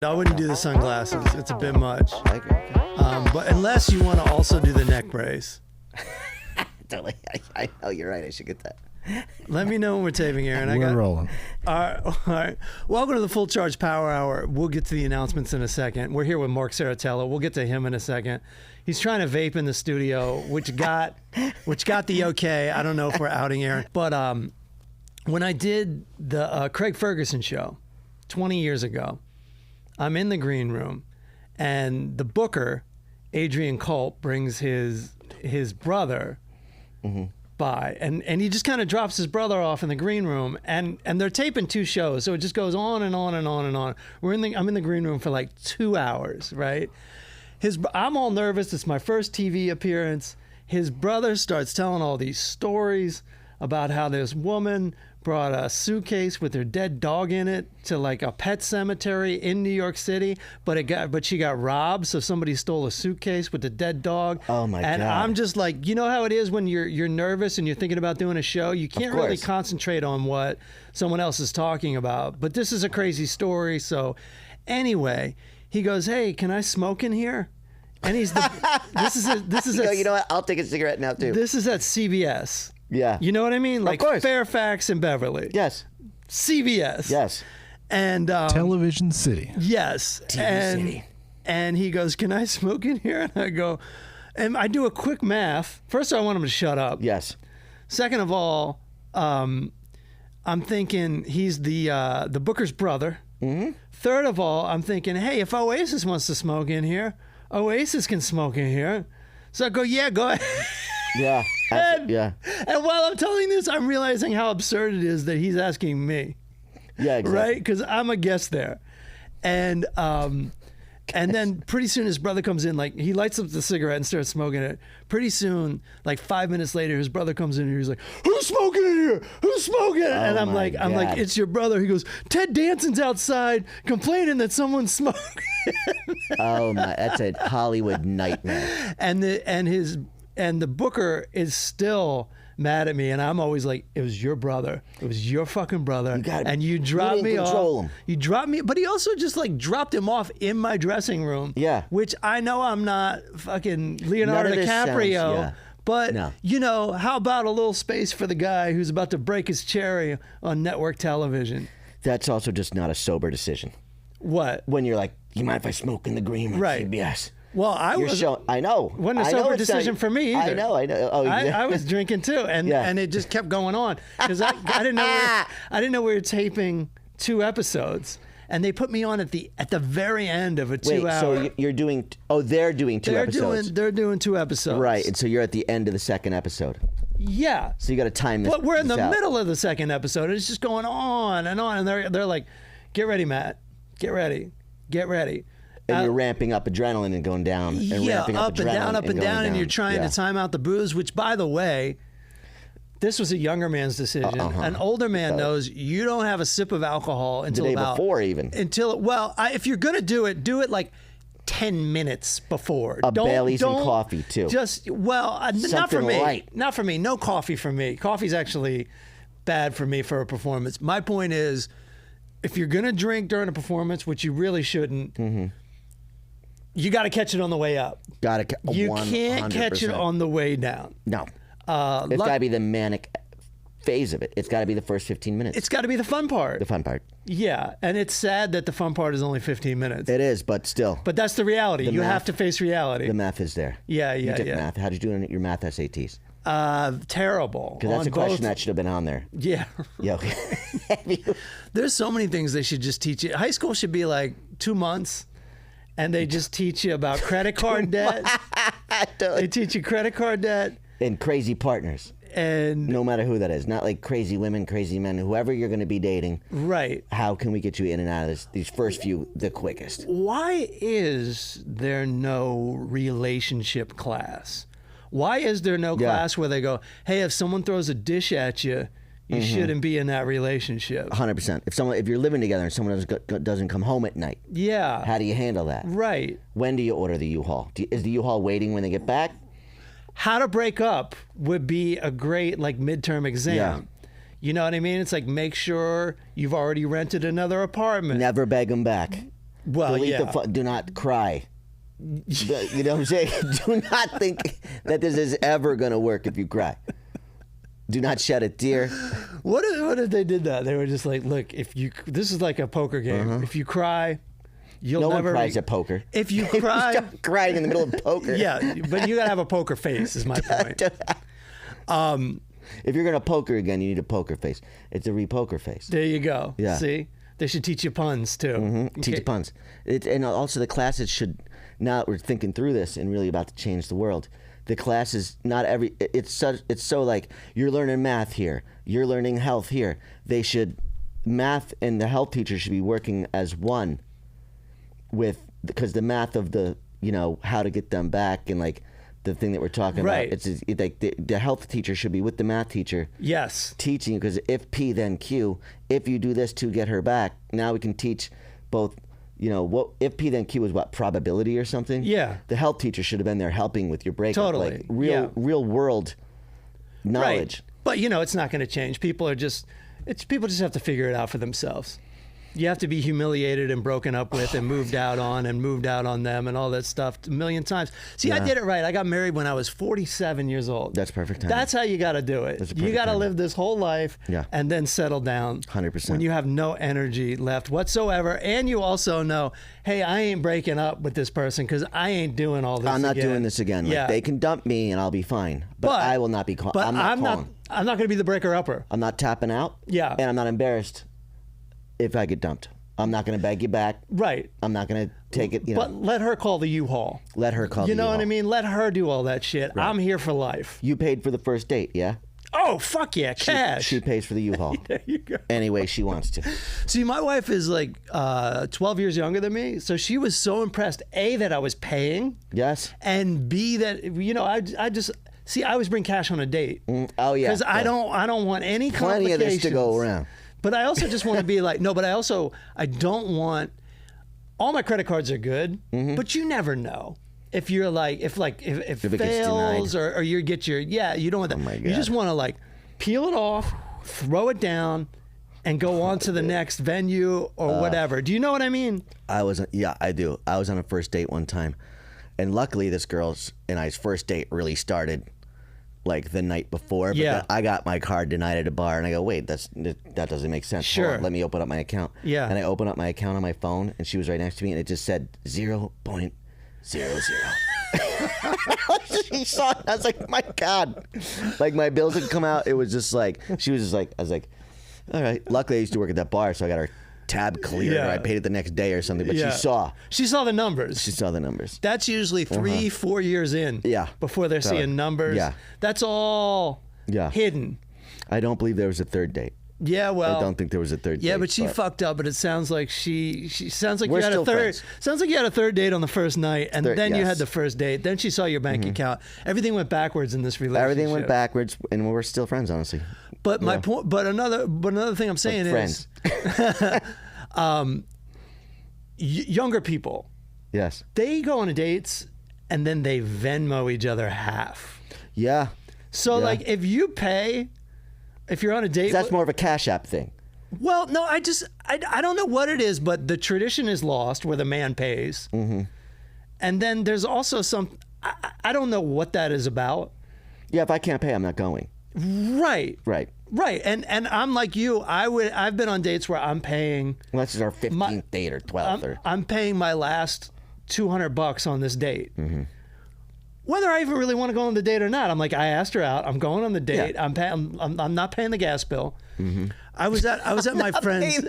I wouldn't do the sunglasses. It's a bit much. Okay. But unless you want to also do the neck brace. Totally. I know you're right. I should get that. Let me know when we're taping, Aaron. We're rolling. All right. Welcome to the Full Charge Power Hour. We'll get to the announcements in a second. We're here with Mark Serritella. We'll get to him in a second. He's trying to vape in the studio, which got the okay. I don't know if we're outing Aaron. But when I did the Craig Ferguson show 20 years ago, I'm in the green room, and the booker, Adrian Culp, brings his brother by, and he just kind of drops his brother off in the green room, and they're taping two shows, so it just goes on and on and on and on. I'm in the green room for like 2 hours, right? I'm all nervous. It's my first TV appearance. His brother starts telling all these stories about how this woman brought a suitcase with her dead dog in it to like a pet cemetery in New York City, but she got robbed, so somebody stole a suitcase with the dead dog. Oh my God. And I'm just like, you know how it is when you're nervous and you're thinking about doing a show, you can't really concentrate on what someone else is talking about. But this is a crazy story. So anyway, he goes, "Hey, can I smoke in here?" And this is You know what? I'll take a cigarette now too. This is at CBS. Yeah. You know what I mean? Like Fairfax and Beverly. Yes. CBS. Yes. And Television City. Yes. City. And he goes, "Can I smoke in here?" And I go, and I do a quick math. First, I want him to shut up. Yes. Second of all, I'm thinking he's the Booker's brother. Mm-hmm. Third of all, I'm thinking, hey, if Oasis wants to smoke in here, Oasis can smoke in here. So I go, yeah, go ahead. Yeah. And while I'm telling this, I'm realizing how absurd it is that he's asking me. Yeah, exactly. Right? Because I'm a guest there. And then pretty soon his brother comes in, like he lights up the cigarette and starts smoking it. Pretty soon, like 5 minutes later, his brother comes in and he's like, "Who's smoking in here? Who's smoking?" And I'm like, "It's your brother." He goes, "Ted Danson's outside complaining that someone's smoking." Oh my, that's a Hollywood nightmare. And the booker is still mad at me, and I'm always like, "It was your brother. It was your fucking brother." And you dropped me off. Him. You dropped me, but he also just like dropped him off in my dressing room. Yeah. Which I know I'm not fucking Leonardo DiCaprio. But, you know, how about a little space for the guy who's about to break his cherry on network television? That's also just not a sober decision. What? When you're like, "You mind if I smoke in the green room?" Right. CBS. Well, I know. Wasn't a sober decision for me either. I know. Oh, I was drinking too, and it just kept going on because I didn't know we were taping 2 episodes, and they put me on at the very end of a 2 hour. So you're doing? Oh, they're doing 2 episodes. They're doing 2 episodes. Right, and so you're at the end of the second episode. Yeah. So you got to time this. But we're in the out. middle of the second episode, and it's just going on, and they're like, "Get ready, Matt. Get ready. Get ready." And you're ramping up adrenaline and going down. And ramping up and down, and you're trying to time out the booze, which, by the way, this was a younger man's decision. An older man knows you don't have a sip of alcohol until the day before even. If you're going to do it like 10 minutes before. Bailey's and coffee, too. Not for me. Light. Not for me. No coffee for me. Coffee's actually bad for me for a performance. My point is, if you're going to drink during a performance, which you really shouldn't, you got to catch it on the way up. You can't catch it on the way down. No. It's got to be the manic phase of it. It's got to be the first 15 minutes. It's got to be the fun part. The fun part. Yeah, and it's sad that the fun part is only 15 minutes. It is, but still. But that's the reality. You have to face reality. The math is there. Yeah. You took math. How'd you do in your math SATs? Terrible. Because that's a question that should have been on there. Yeah. Yeah. Okay. There's so many things they should just teach you. High school should be like 2 months. And they just teach you about credit card debt. They teach you credit card debt. And crazy partners. And no matter who that is. Not like crazy women, crazy men, whoever you're going to be dating. Right. How can we get you in and out of these first few the quickest? Why is there no relationship class? Why is there no class where they go, "Hey, if someone throws a dish at you, you shouldn't be in that relationship"? 100%. If you're living together and someone doesn't come home at night, how do you handle that? Right. When do you order the U-Haul? Is the U-Haul waiting when they get back? How to break up would be a great midterm exam. Yeah. You know what I mean? It's like, make sure you've already rented another apartment. Never beg them back. Well, delete yeah. do not cry. You know what I'm saying? Do not think that this is ever going to work if you cry. Do not shed a tear. What if they did that? They were just like, look, this is like a poker game. If you cry, you'll never. No one cries at poker. If you cry, stop crying in the middle of poker. Yeah, but you gotta have a poker face. Is my point. If you're gonna poker again, you need a poker face. It's a re-poker face. There you go. Yeah. See, they should teach you puns too. Mm-hmm. Teach you puns. And also the classes should. Now that we're thinking through this and really about to change the world. The classes, not every. It's so like you're learning math here. You're learning health here. Math and the health teacher should be working as one. Because the math of the how to get them back and like the thing that we're talking about. It's like the health teacher should be with the math teacher. Yes. Teaching, because if P then Q, if you do this to get her back, now we can teach both. What if P then Q was what, probability or something? Yeah. The health teacher should have been there helping with your breakup. Totally. Like real world knowledge. Right. But it's not going to change. People just have to figure it out for themselves. You have to be humiliated and broken up with and moved out on them and all that stuff a million times. See, I did it right. I got married when I was 47 years old. That's perfect time. That's how you got to do it. You got to live this whole life and then settle down. 100%. When you have no energy left whatsoever. And you also know, hey, I ain't breaking up with this person because I ain't doing all this I'm not again. doing this again. Like, they can dump me and I'll be fine. But I will not be calling. But I'm not going to be the breaker-upper. I'm not tapping out. Yeah. And I'm not embarrassed if I get dumped. I'm not going to beg you back. Right. I'm not going to take it. But let her call the U-Haul. Let her call the U-Haul. You know what I mean? Let her do all that shit. Right. I'm here for life. You paid for the first date, yeah? Oh, fuck yeah, cash. She pays for the U-Haul. There you go. Any way she wants to. See, my wife is like 12 years younger than me, so she was so impressed, A, that I was paying. Yes. And B, that, I just... See, I always bring cash on a date. Oh, yeah. Because I don't want any complications. Plenty of this to go around. But I also just want to be like, I don't want, all my credit cards are good, but you never know. If you're like, if it fails or you get you don't want that. Oh my God. You just want to like peel it off, throw it down, and go on to the next venue or whatever. Do you know what I mean? I do. I was on a first date one time. And luckily this girl's and I's first date really started like the night before, but then I got my card denied at a bar, and I go, wait, that doesn't make sense. Sure. Hold on, let me open up my account. Yeah. And I opened up my account on my phone, and she was right next to me, and it just said 0.00. She saw it. I was like, my God. Like my bills had come out. It was just like, she was just like, I was like, all right. Luckily I used to work at that bar, so I got her tab cleared, or I paid it the next day or something, but she saw the numbers. She saw the numbers. That's usually 3-4 years in. Yeah. Before they're seeing numbers. Yeah. That's all hidden. I don't believe there was a third date. Yeah, well, I don't think there was a third date. Yeah, but she fucked up. But it sounds like she sounds like We're you had a still third. friends. Sounds like you had a third date on the first night, and then you yes. had the first date. Then she saw your bank account. Everything went backwards in this relationship. Everything went backwards, and we're still friends, honestly. But my point. But another thing I'm saying is, younger people. Yes. They go on dates, and then they Venmo each other half. Yeah. So like, if you pay. If you're on a date, that's more of a Cash App thing. Well, no, I don't know what it is, but the tradition is lost where the man pays, and then there's also I don't know what that is about. Yeah, if I can't pay, I'm not going. Right. Right. Right. And I'm like you. I've been on dates where I'm paying. Well, this is our 15th date or 12th. I'm paying my last $200 on this date. Whether I even really want to go on the date or not, I'm like, I asked her out. I'm going on the date. Yeah. I'm not paying the gas bill. I was at my friend's.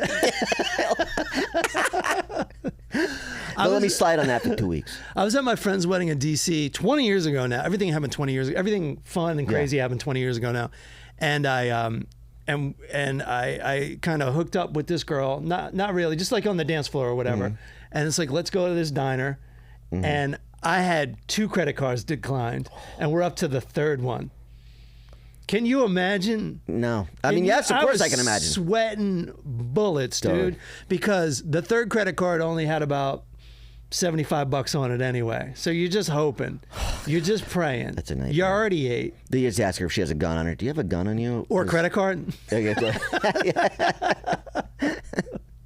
Let me slide on that for 2 weeks. I was at my friend's wedding in D.C. 20 years ago now. Everything happened 20 years ago. Everything fun and crazy happened 20 years ago now. And I kind of hooked up with this girl. Not really, just like on the dance floor or whatever. And it's like, let's go to this diner. And I had 2 credit cards declined, and we're up to the 3rd one. Can you imagine? No. I mean, yes, of course I can imagine. Sweating bullets, dude, because the 3rd credit card only had about $75 on it anyway. So you're just hoping. You're just praying. That's a nightmare. You already ate. They just ask her if she has a gun on her. Do you have a gun on you? Or a credit card?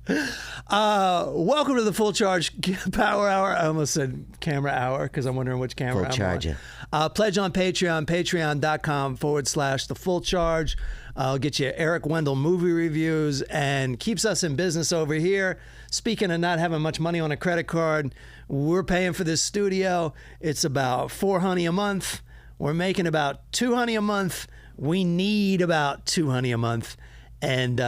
Welcome to the Full Charge Power Hour. I almost said camera hour because I'm wondering which camera Full I'm charge, on. yeah. Pledge on Patreon, patreon.com/the Full Charge. I'll get you Eric Wendell movie reviews and keeps us in business over here. Speaking of not having much money on a credit card, we're paying for this studio. It's about $400 a month. We're making about $200 a month. We need about $200 a month, and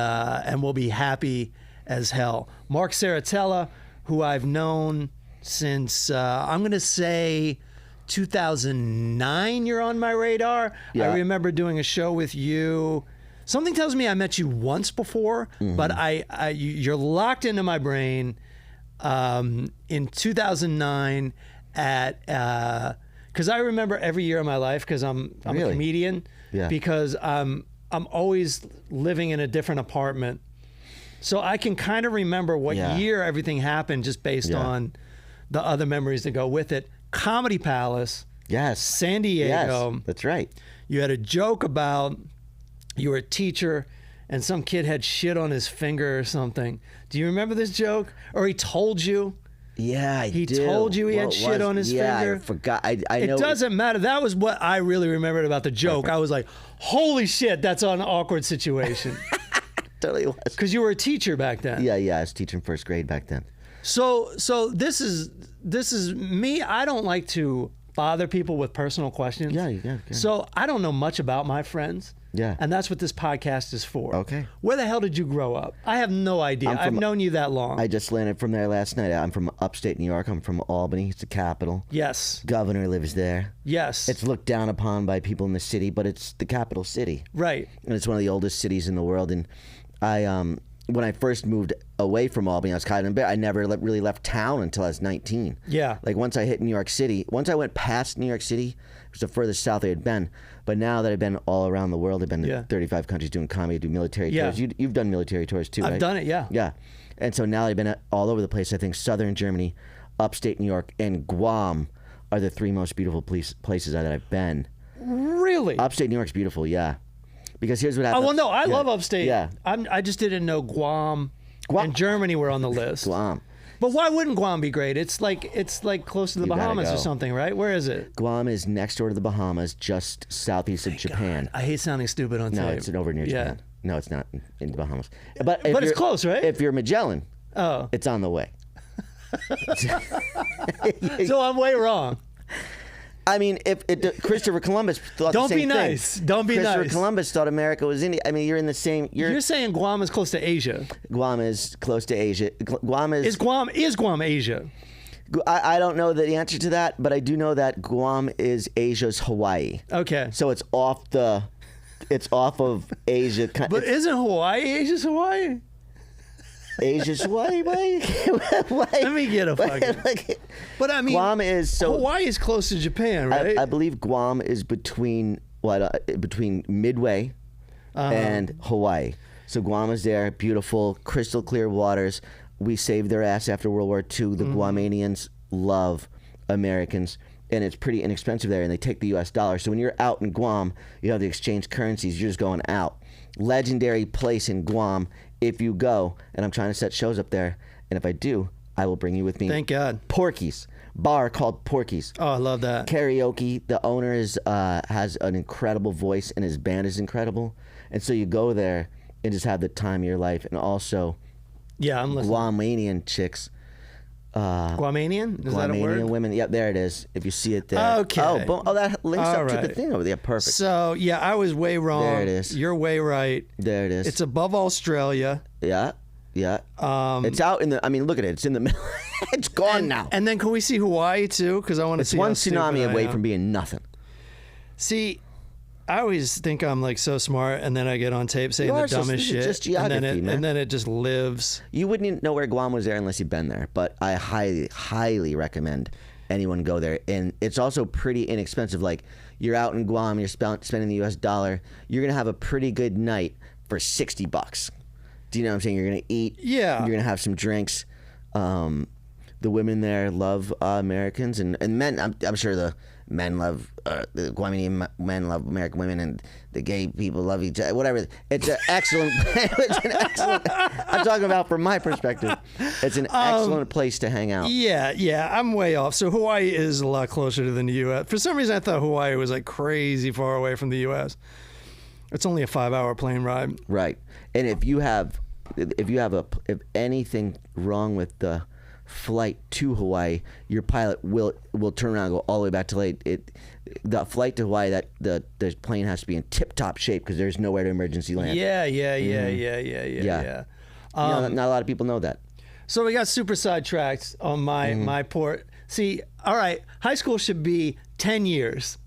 we'll be happy as hell. Mark Serritella, who I've known since I'm going to say 2009. You're on my radar. Yeah. I remember doing a show with you. Something tells me I met you once before, but you're locked into my brain. In 2009 at because I remember every year of my life because I'm Really? a comedian. Yeah. Because I'm always living in a different apartment. So I can kind of remember what year everything happened just based on the other memories that go with it. Comedy Palace, Yes. San Diego. Yes, that's right. You had a joke about you were a teacher and some kid had shit on his finger or something. Do you remember this joke? Or he told you? Yeah, I He do. told you he had What shit was- on his yeah, finger? I forgot. I know. It doesn't matter. That was what I really remembered about the joke. I was like, holy shit, that's an awkward situation. Totally was. Because you were a teacher back then. Yeah, I was teaching first grade back then. So this is me. I don't like to bother people with personal questions. Yeah. So I don't know much about my friends. Yeah. And that's what this podcast is for. Okay. Where the hell did you grow up? I have no idea. I've known you that long. I just landed from there last night. I'm from upstate New York. I'm from Albany. It's the capital. Yes. Governor lives there. Yes. It's looked down upon by people in the city, but it's the capital city. right. And it's one of the oldest cities in the world. And when I first moved away from Albany, I was kind of I never really left town until I was 19. Yeah. Like once I hit New York City, once I went past New York City, it was the furthest south I had been. But now that I've been all around the world, I've been to 35 countries doing comedy, do military tours. You've done military tours too, right? I've done it, yeah. Yeah. And so now I've been all over the place. I think southern Germany, upstate New York, and Guam are the three most beautiful places that I've been. Really? Upstate New York's beautiful, yeah. Because here's what Oh, happens. well, no, I love upstate. Yeah. I just didn't know Guam, Guam. and Germany were on the list. Guam. But why wouldn't Guam be great? It's like close to the You gotta Bahamas or go. something, right? Where is it? Guam is next door to the Bahamas, just southeast of Japan. I hate sounding stupid on No, tape. it's over near Yeah. Japan. No, it's not in the Bahamas. But if But it's you're- close, right? If you're Magellan, Oh, it's on the way. so I'm way wrong. I mean, Christopher Columbus thought Don't the same be thing. nice. Don't be Christopher nice. Columbus thought America was India. I mean, you're in the same. You're saying Guam is close to Asia. Guam is close to Asia. Guam is. Is Guam Asia? I don't know the answer to that, but I do know that Guam is Asia's Hawaii. Okay. So it's off of Asia. But isn't Hawaii Asia's Hawaii? Asia's Hawaii. Let me get a fucking. But I mean, Guam is so. Hawaii is close to Japan, right? I believe Guam is between Midway and Hawaii. So Guam is there, beautiful, crystal clear waters. We saved their ass after World War II. The Guamanians love Americans, and it's pretty inexpensive there, and they take the U.S. dollar. So when you're out in Guam, you have the exchange currencies. You're just going out. Legendary place in Guam. If you go, and I'm trying to set shows up there, and if I do, I will bring you with me. Thank God. Porky's bar called Porky's. Oh, I love that. Karaoke. The owner has an incredible voice, and his band is incredible. And so you go there and just have the time of your life. And also, Yeah, I'm listening. Guamanian chicks. Guamanian? Is that a word? Guamanian women. Yep, there it is. If you see it there. Okay. Oh, boom. Oh, that links All up to the right. thing over there. Perfect. So, yeah, I was way wrong. There it is. You're way right. There it is. It's above Australia. Yeah. It's out in the. I mean, look at it. It's in the middle. It's gone now. And then can we see Hawaii too? Because I want to It's see one how stupid tsunami I away am. from being nothing. See, I always think I'm like so smart, and then I get on tape saying You the are so- dumbest this is shit, just geography, man. and then it just lives. You wouldn't even know where Guam was there unless you've been there. But I highly, highly recommend anyone go there. And it's also pretty inexpensive. Like, you're out in Guam, you're spending the U.S. dollar. You're gonna have a pretty good night for $60. Do you know what I'm saying? You're gonna eat. Yeah. You're gonna have some drinks. The the women there love Americans, and men. I'm sure the men love the Guamini men love American women, and the gay people love each other. Whatever. It's an excellent. It's an excellent. I'm talking about from my perspective. It's an excellent place to hang out. Yeah, I'm way off. So Hawaii is a lot closer to than the U.S. For some reason, I thought Hawaii was like crazy far away from the U.S. It's only a 5-hour plane ride. Right. And if anything wrong with the flight to Hawaii, your pilot will turn around and go all the way back to late. The flight to Hawaii, that the plane has to be in tip-top shape because there's nowhere to emergency land. Yeah. Not a lot of people know that. So we got super sidetracked on my port. See, all right, high school should be 10 years.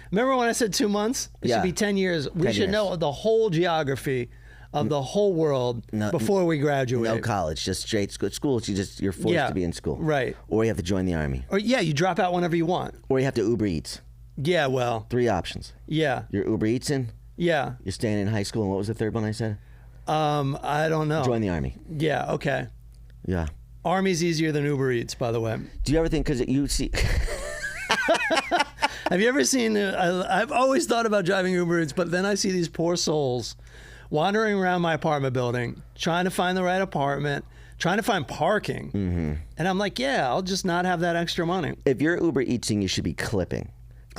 Remember when I said 2 months? It should be 10 years. We should know the whole geography of the whole world before we graduate. No college, just straight school. You're forced to be in school. Right. Or you have to join the army. Or you drop out whenever you want. Or you have to Uber Eats. Yeah, well. 3 options. Yeah. You're Uber Eats in. Yeah. You're staying in high school, and what was the third one I said? I don't know. Join the army. Yeah, okay. Yeah. Army's easier than Uber Eats, by the way. Do you ever think, because you see... Have you ever seen, I've always thought about driving Uber Eats, but then I see these poor souls wandering around my apartment building, trying to find the right apartment, trying to find parking. Mm-hmm. And I'm like, I'll just not have that extra money. If you're Uber Eatsing, you should be clipping.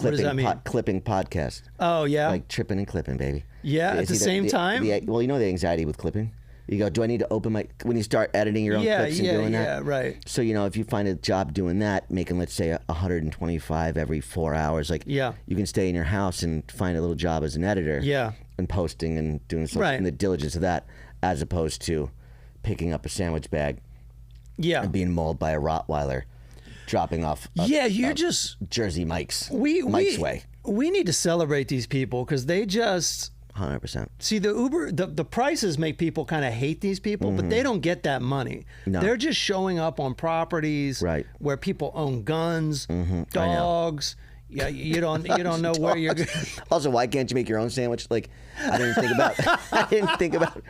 What does that mean? Clipping podcast. Oh, yeah? Like tripping and clipping, baby. Yeah, at the same time? Well, you know the anxiety with clipping? You go, do I need to open my... When you start editing your own clips and doing that? Yeah, right. So, if you find a job doing that, making, let's say, 125 every 4 hours, you can stay in your house and find a little job as an editor. Yeah. And posting and doing something in the diligence of that, as opposed to picking up a sandwich bag and being mauled by a Rottweiler, dropping off you're just... Jersey Mike's way. We need to celebrate these people because they just... 100%. See, the Uber, the prices make people kind of hate these people, but they don't get that money. No. They're just showing up on properties where people own guns, dogs. Yeah, you don't know where you're going. Also, why can't you make your own sandwich? Like, I didn't think about. I didn't think about.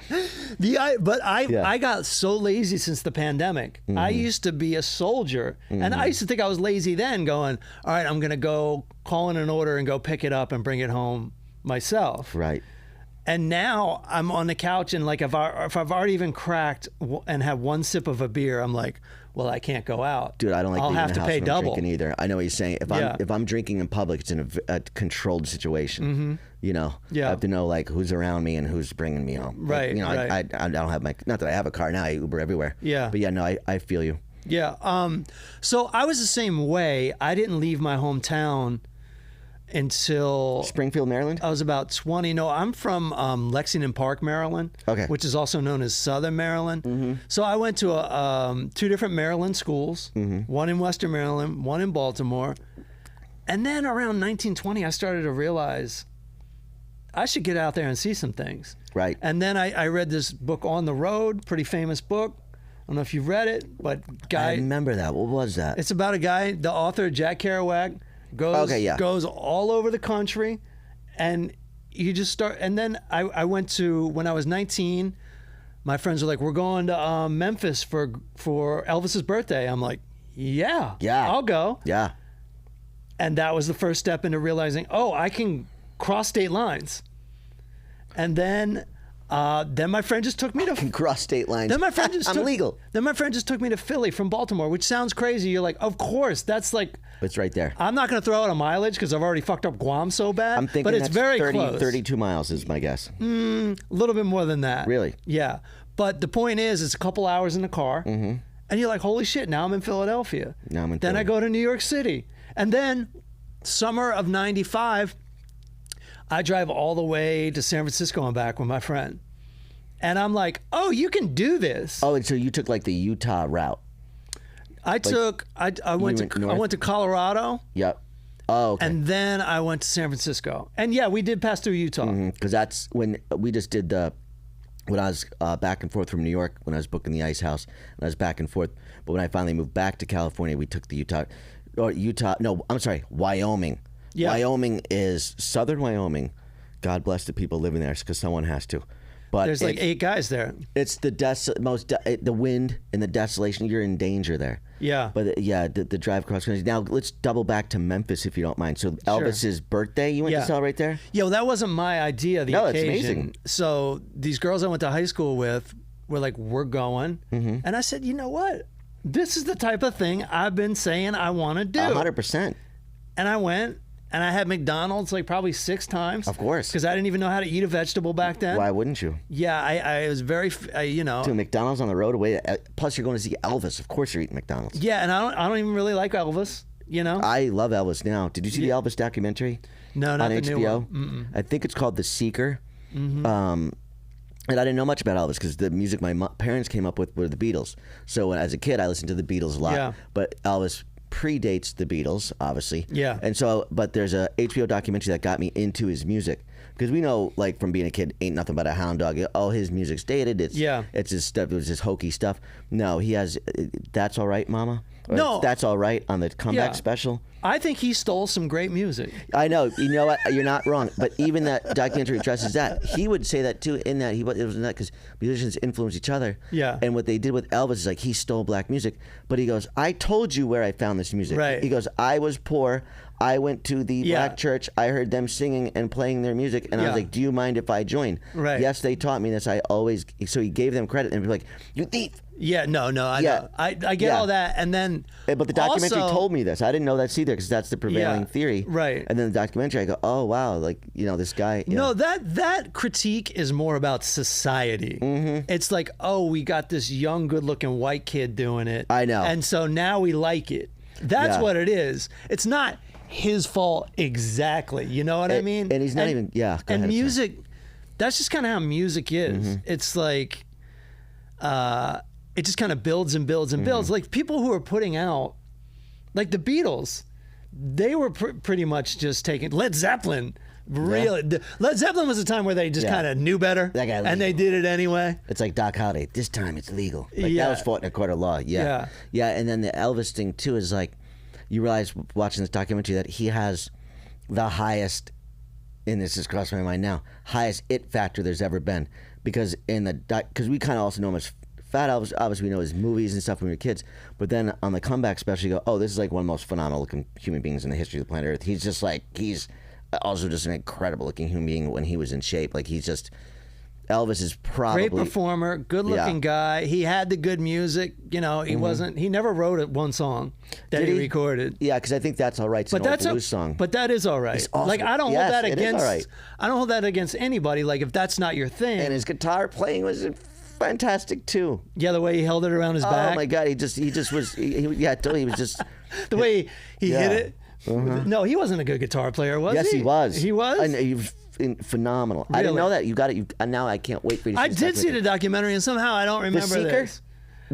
I got so lazy since the pandemic. I used to be a soldier, and I used to think I was lazy then. Going, all right, I'm gonna go call in an order and go pick it up and bring it home myself. Right. And now I'm on the couch, and like if I've already even cracked and have one sip of a beer, I'm like, well, I can't go out. Dude, I don't like I'll being have in to the house pay when double. I'm drinking either. I know what you're saying. If I'm drinking in public, it's in a controlled situation. I have to know like who's around me and who's bringing me home. Right. I don't have not that I have a car now. I Uber everywhere. Yeah. But I feel you. Yeah. So I was the same way. I didn't leave my hometown until Springfield, Maryland? I was about 20. No, I'm from Lexington Park, Maryland, which is also known as Southern Maryland. So I went to 2 different Maryland schools, one in Western Maryland, one in Baltimore. And then around 1920, I started to realize I should get out there and see some things. Right. And then I read this book, On the Road, pretty famous book. I don't know if you've read it, but I remember that. What was that? It's about a guy, the author, Jack Kerouac, goes all over the country, and you just start. And then I went to, when I was 19, my friends were like, we're going to Memphis for Elvis's birthday. I'm like, yeah, I'll go. Yeah. And that was the first step into realizing, I can cross state lines. And then my friend just took me to cross state lines. Then my friend just I'm legal. Then my friend just took me to Philly from Baltimore, which sounds crazy. You're like, of course, that's like. It's right there. I'm not going to throw out a mileage because I've already fucked up Guam so bad. I'm thinking but it's that's very 32 miles is my guess. A little bit more than that. Really? Yeah. But the point is, it's a couple hours in the car, and you're like, holy shit, now I'm in Philadelphia. Then I go to New York City. And then summer of 95, I drive all the way to San Francisco and back with my friend. And I'm like, you can do this. Oh, and so you took like the Utah route. I went to Colorado. Yep. Oh, okay. And then I went to San Francisco. And yeah, we did pass through Utah. Because that's when we just did when I was back and forth from New York, when I was booking the Ice House, and I was back and forth. But when I finally moved back to California, we took the Wyoming. Yeah. Wyoming is southern Wyoming. God bless the people living there, because someone has to. But there's like 8 guys there. It's the wind and the desolation. You're in danger there. Yeah. But the drive cross country. Now let's double back to Memphis if you don't mind. So Elvis's birthday, you went to celebrate there? Yeah, well, that wasn't my idea. The No, occasion. it's amazing. So these girls I went to high school with were like, "We're going," Mm-hmm. and I said, "You know what? This is the type of thing I've been saying I want to do." 100%. And I went. And I had McDonald's like probably 6 times. Of course. Because I didn't even know how to eat a vegetable back then. Why wouldn't you? Yeah, I was very, Dude, McDonald's on the road away. Plus, you're going to see Elvis. Of course, you're eating McDonald's. Yeah, and I don't even really like Elvis. I love Elvis now. Did you see the Elvis documentary? No, not on the HBO? new one. I think it's called The Seeker. Mm-hmm. And I didn't know much about Elvis because the music my parents came up with were the Beatles. So as a kid, I listened to the Beatles a lot. Yeah. But Elvis predates the Beatles, obviously. Yeah. And so, but there's a HBO documentary that got me into his music because we know, like from being a kid, ain't nothing but a hound dog. Oh, his music's dated. It's his stuff. It was his hokey stuff. No, he has. That's All Right, Mama. Or No. That's All Right on the comeback Yeah. special. I think he stole some great music. I know. You know what? You're not wrong. But even that documentary addresses that. He would say that too. In that, it was not because musicians influence each other. Yeah. And what they did with Elvis is like he stole black music. But he goes, I told you where I found this music. Right. He goes, I was poor. I went to the Yeah. black church. I heard them singing and playing their music, and I Yeah. was like, "Do you mind if I join?" Right. Yes, they taught me this. I always. So he gave them credit and be like, "You thief." Yeah, no, I know. I get Yeah. all that, and then But the documentary also, told me this. I didn't know that's either because that's the prevailing Yeah, theory. right. And then the documentary, I go, "Oh wow, like this guy." Yeah. No, that critique is more about society. Mm-hmm. It's like, oh, we got this young, good-looking white kid doing it. I know. And so now we like it. That's Yeah. what it is. It's not his fault exactly. You know what I mean? And he's not even. Yeah. Go And ahead, music, that's just kind of how music is. Mm-hmm. It's like, it just kind of builds and builds and Mm-hmm. builds. Like people who are putting out, like the Beatles, they were pretty much just taking Led Zeppelin. Really, Led Zeppelin was a time where they just Yeah. kind of knew better, That guy and they did it anyway. It's like Doc Holliday. This time it's legal. Like Yeah. that was fought in a court of law. Yeah. Yeah. And then the Elvis thing too is like, you realize watching this documentary that he has the highest, and this is crossing my mind now, highest it factor there's ever been. Because because we kind of also know him as Fat Elvis. Obviously, we know his movies and stuff when we were kids. But then on the comeback special, you go, oh, this is like one of the most phenomenal looking human beings in the history of the planet Earth. He's just like, he's also just an incredible looking human being when he was in shape. Like he's just, Elvis is probably Great performer, good-looking guy. He had the good music. He wasn't. He never wrote one song that Did he he? recorded. Yeah, because I think That's All Right's an old blues song. But that is all right. It's awesome. Like I don't Yes, hold that it is against. all right. I don't hold that against anybody. Like if that's not your thing. And his guitar playing was fantastic too. Yeah, the way he held it around his back. Oh my God, he just was yeah, totally. He was just The way he Yeah. hit it. No, he wasn't a good guitar player, was yes, he? he was. He was. And he was phenomenal. I didn't Really? know that. You got it. Now I can't wait for you to see I the did see the documentary. documentary, and somehow I don't The remember Seeker. this.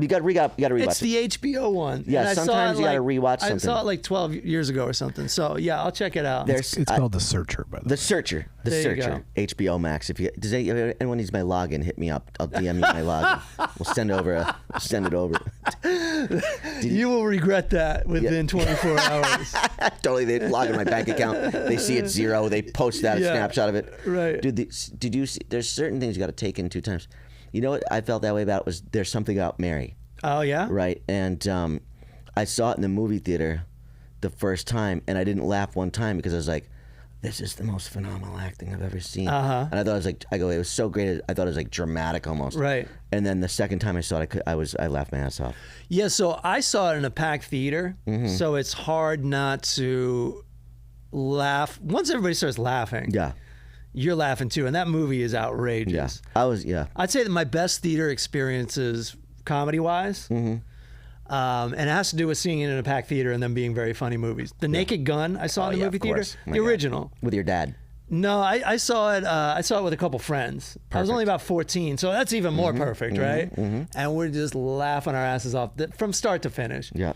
You got to rewatch It's it. the HBO one. Yeah, And I saw sometimes it you gotta like- rewatch I something. saw it like 12 years ago or something. So yeah, I'll check it out. There's It's called The Searcher, by the way. The Searcher. The There you Searcher. HBO Max. If anyone needs my login, hit me up. I'll DM you my login. We'll send it over. You will regret that within 24 hours. Totally, they log in my bank account. They see it's zero. They post that a Yeah. snapshot of it. Right. Dude, did you see? There's certain things you got to take in 2 times. You know what I felt that way about was There's Something About Mary, Oh yeah. right? And I saw it in the movie theater the first time, and I didn't laugh one time because I was like, "This is the most phenomenal acting I've ever seen." Uh-huh. And I thought it was like, it was so great. I thought it was like dramatic almost. Right. And then the second time I saw it, I laughed my ass off. Yeah. So I saw it in a packed theater, Mm-hmm. so it's hard not to laugh. Once everybody starts laughing, Yeah. you're laughing too, and that movie is outrageous. Yeah. I'd say that my best theater experiences, comedy-wise, and it has to do with seeing it in a packed theater and them being very funny movies. The Naked Gun I saw in the movie of theater, course. Oh my the God. original. With your dad. No, I saw it. I saw it with a couple friends. I was only about 14, so that's even more perfect, right? And we're just laughing our asses off from start to finish. Yeah.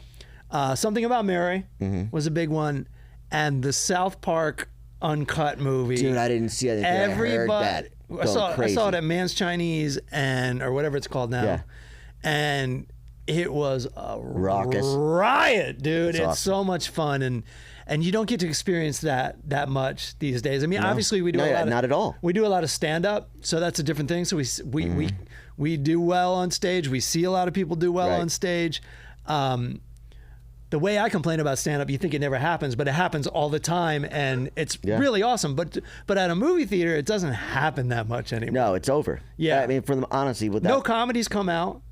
Something About Mary was a big one, and the South Park uncut movie. Dude, I didn't see it. I heard that. I saw Going it at crazy. Man's Chinese or whatever it's called now, Yeah. and it was a Raucous. riot, dude. It's awesome. so much fun, and you don't get to experience that much these days. I mean, obviously we do No, a lot of, not at all. We do a lot of stand up, so that's a different thing. So we do well on stage. We see a lot of people do well Right. on stage. the way I complain about stand-up, you think it never happens, but it happens all the time, and it's really awesome. But at a movie theater, it doesn't happen that much anymore. No, it's over. Yeah. I mean, honestly, with that, no comedies come out,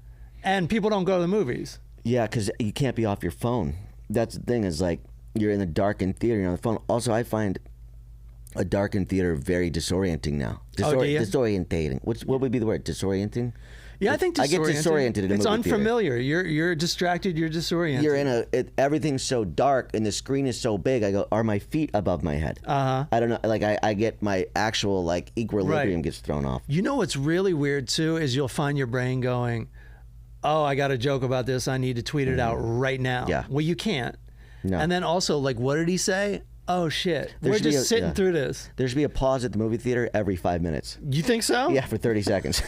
and people don't go to the movies. Yeah, because you can't be off your phone. That's the thing, is like, you're in a darkened theater, you're on the phone. Also, I find a darkened theater very disorienting now. Disorientating. What would be the word? Disorienting? Yeah, I think I get disoriented in a It's movie theater. unfamiliar. You're distracted. You're disoriented. You're in everything's so dark and the screen is so big. I go, are my feet above my head? I don't know. Like I get my actual like equilibrium gets thrown off. You know what's really weird too is you'll find your brain going, "Oh, I got a joke about this. I need to tweet it out right now." Yeah. Well, you can't. No. And then also, like, what did he say? Oh shit, we're just sitting through this. There should be a pause at the movie theater every 5 minutes. You think so? Yeah, for 30 seconds.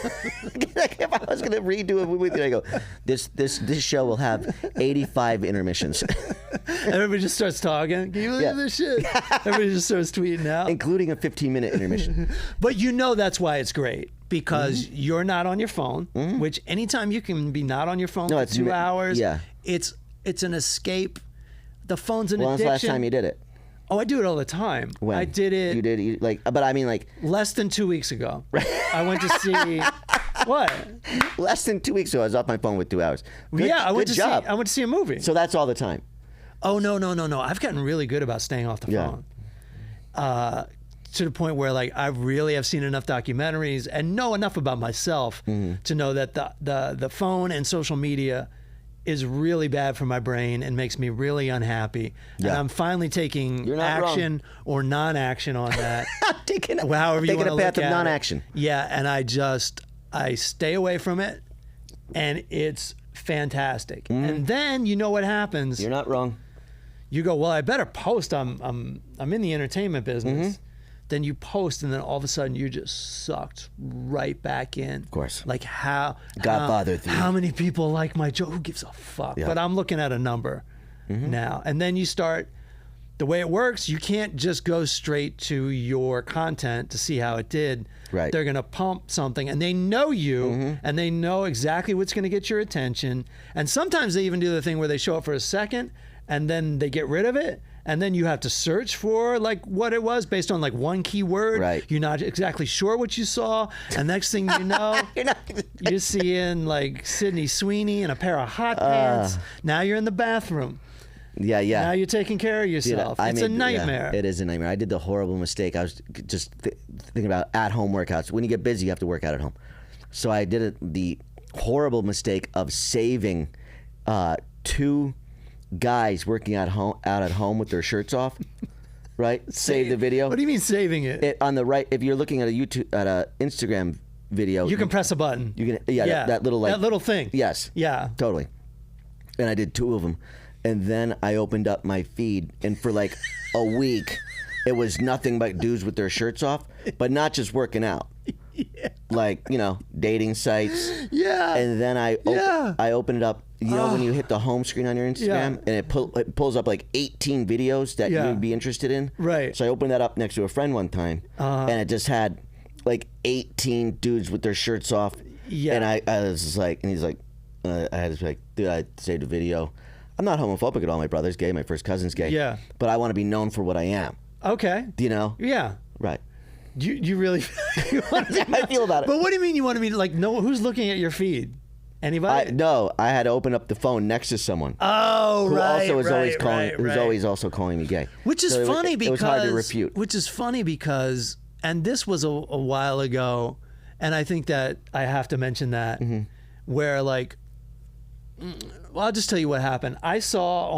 Like, if I was going to redo a movie theater, I go, this show will have 85 intermissions. Everybody just starts talking. Can you believe this shit? Everybody just starts tweeting out. Including a 15-minute intermission. But you know that's why it's great. Because you're not on your phone, which anytime you can be not on your phone for 2 hours, it's an escape. The phone's an addiction. When was the last time you did it? Oh, I do it all the time. When? I did it. You did, but I mean, like, less than 2 weeks ago. I went to see what? Less than 2 weeks ago, I was off my phone with 2 hours. I went to see a movie. So that's all the time. Oh no! I've gotten really good about staying off the phone. To the point where, like, I really have seen enough documentaries and know enough about myself to know that the phone and social media is really bad for my brain and makes me really unhappy. Yeah. And I'm finally taking action or non-action on that. taking a path of non-action. Yeah, and I stay away from it, and it's fantastic. And then you know what happens. You're not wrong. You go, well, I better post. I'm in the entertainment business. Then you post, and then all of a sudden you just sucked right back in. Of course. Like how bothered through. How many people like my joke? Who gives a fuck? Yeah. But I'm looking at a number now. And then you start, the way it works, you can't just go straight to your content to see how it did. Right. They're going to pump something, and they know you, and they know exactly what's going to get your attention. And sometimes they even do the thing where they show up for a second, and then they get rid of it. And then you have to search for like what it was based on like one keyword. Right. You're not exactly sure what you saw. And next thing you know, you're seeing like Sydney Sweeney in a pair of hot pants. Now you're in the bathroom. Yeah. Now you're taking care of yourself. It's a nightmare. Yeah, it is a nightmare. I did the horrible mistake. I was just thinking about at-home workouts. When you get busy, you have to work out at home. So I did the horrible mistake of saving 2 guys working out at home with their shirts off, right? Save the video. What do you mean saving it? On the right, if you're looking at a Instagram video, you can press a button. You can, that little thing. Yes. Yeah. Totally. And I did 2 of them, and then I opened up my feed, and for like a week, it was nothing but dudes with their shirts off, but not just working out. Yeah. Like, dating sites. Yeah. And then I opened it up. You know when you hit the home screen on your Instagram and it pulls up like 18 videos that you'd be interested in? Right. So I opened that up next to a friend one time, and it just had like 18 dudes with their shirts off. Yeah. And I was just like, and he's like, I had to be like, dude, I saved a video. I'm not homophobic at all. My brother's gay. My first cousin's gay. Yeah. But I want to be known for what I am. Okay. Do you know? Yeah. Right. You really That's how I feel about it. But what do you mean you want to be like, no, who's looking at your feed? Anybody? No, I had to open up the phone next to someone. Oh, who right, also was always calling, who's always also calling me gay. Which is funny because it was hard to refute. Which is funny because, and this was a while ago, and I think that I have to mention that, where like, well, I'll just tell you what happened. I saw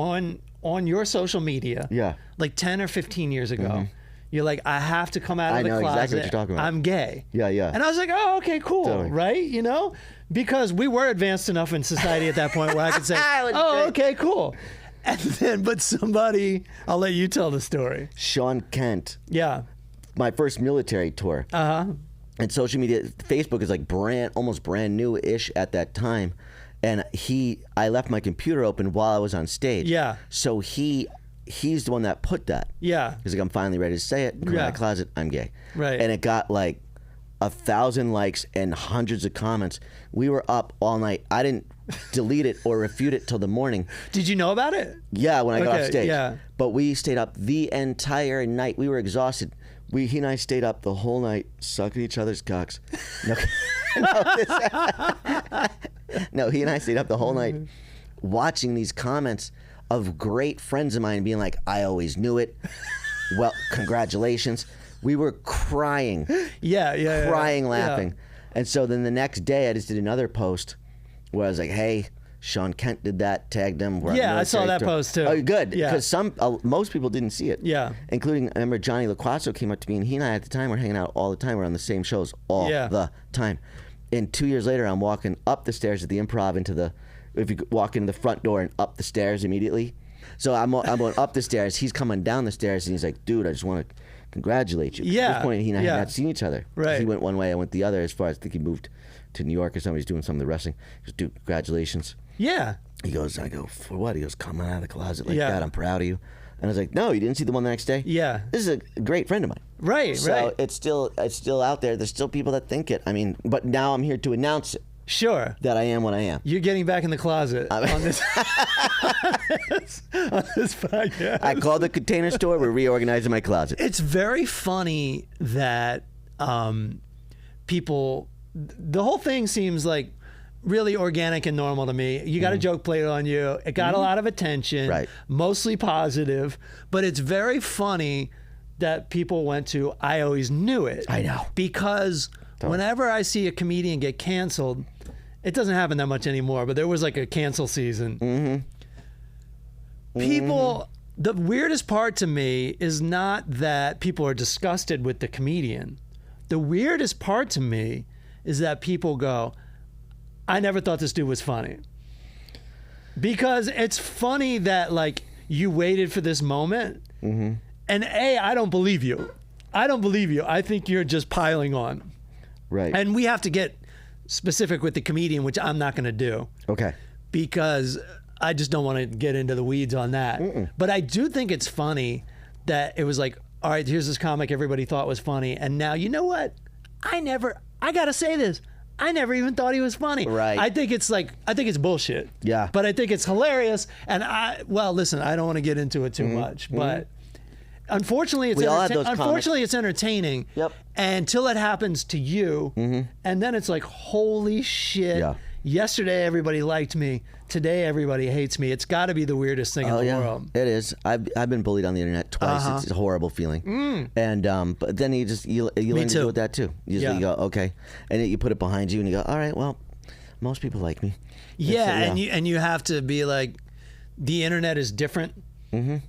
on your social media, like 10 or 15 years ago. You're like, I have to come out of the closet. I know exactly what you're talking about. I'm gay. Yeah. And I was like, oh, okay, cool, totally. Right? Because we were advanced enough in society at that point where I could say, oh, okay, cool. And then, but somebody, I'll let you tell the story. Sean Kent. Yeah. My first military tour. And social media, Facebook is like almost brand new-ish at that time. And I left my computer open while I was on stage. Yeah. So he's the one that put that. Yeah. He's like, I'm finally ready to say it. Come out of the closet. I'm gay. Right. And it got like 1,000 likes and hundreds of comments. We were up all night. I didn't delete it or refute it till the morning. Did you know about it? Yeah, when I got off stage. Yeah. But we stayed up the entire night. We were exhausted. He and I stayed up the whole night sucking each other's cocks. No, no, he and I stayed up the whole night watching these comments of great friends of mine being like, I always knew it. Well, congratulations. We were crying. Crying, laughing. And so then the next day I just did another post where I was like, hey, Sean Kent did that, tagged him. I saw that post too. Oh, good. Yeah. Because most people didn't see it. Yeah. Including, I remember Johnny LaQuasso came up to me, and he and I at the time were hanging out all the time. We're on the same shows all the time. And 2 years later, I'm walking up the stairs at the Improv if you walk in the front door and up the stairs immediately. So I'm going up the stairs. He's coming down the stairs, and he's like, dude, I just want to congratulate you. Yeah. At this point, he and I had not seen each other. Right. He went one way, I went the other, as far as I think he moved to New York or something. He's doing some of the wrestling. He goes, dude, congratulations. Yeah. He goes, I go, for what? He goes, coming out of the closet like that. I'm proud of you. And I was like, no, you didn't see the one the next day? Yeah. This is a great friend of mine. Right, so it's still out there. There's still people that think it. I mean, but now I'm here to announce it. Sure. That I am what I am. You're getting back in the closet on this on this podcast. I called the Container Store. We're reorganizing my closet. It's very funny that people, the whole thing seems like really organic and normal to me. You got a joke played on you. It got a lot of attention, right? Mostly positive, but it's very funny that people went to, I always knew it. I know. Because whenever I see a comedian get canceled, it doesn't happen that much anymore, but there was like a cancel season. People, the weirdest part to me is not that people are disgusted with the comedian. The weirdest part to me is that people go, I never thought this dude was funny. Because it's funny that like you waited for this moment, and I don't believe you. I don't believe you. I think you're just piling on. Right. And we have to get specific with the comedian, which I'm not going to do. Okay. Because I just don't want to get into the weeds on that. But I do think it's funny that it was like, all right, here's this comic everybody thought was funny. And now, you know what? I got to say this. I never even thought he was funny. Right. I think it's bullshit. Yeah. But I think it's hilarious. And listen, I don't want to get into it too much, but unfortunately, it's entertaining. Yep. Until it happens to you, and then it's like, holy shit! Yeah. Yesterday everybody liked me. Today everybody hates me. It's got to be the weirdest thing in the world. It is. I've been bullied on the internet twice. It's a horrible feeling. And but then you learn to deal with that too. You go, okay, and you put it behind you, and you go, all right, well, most people like me. And you have to be like, the internet is different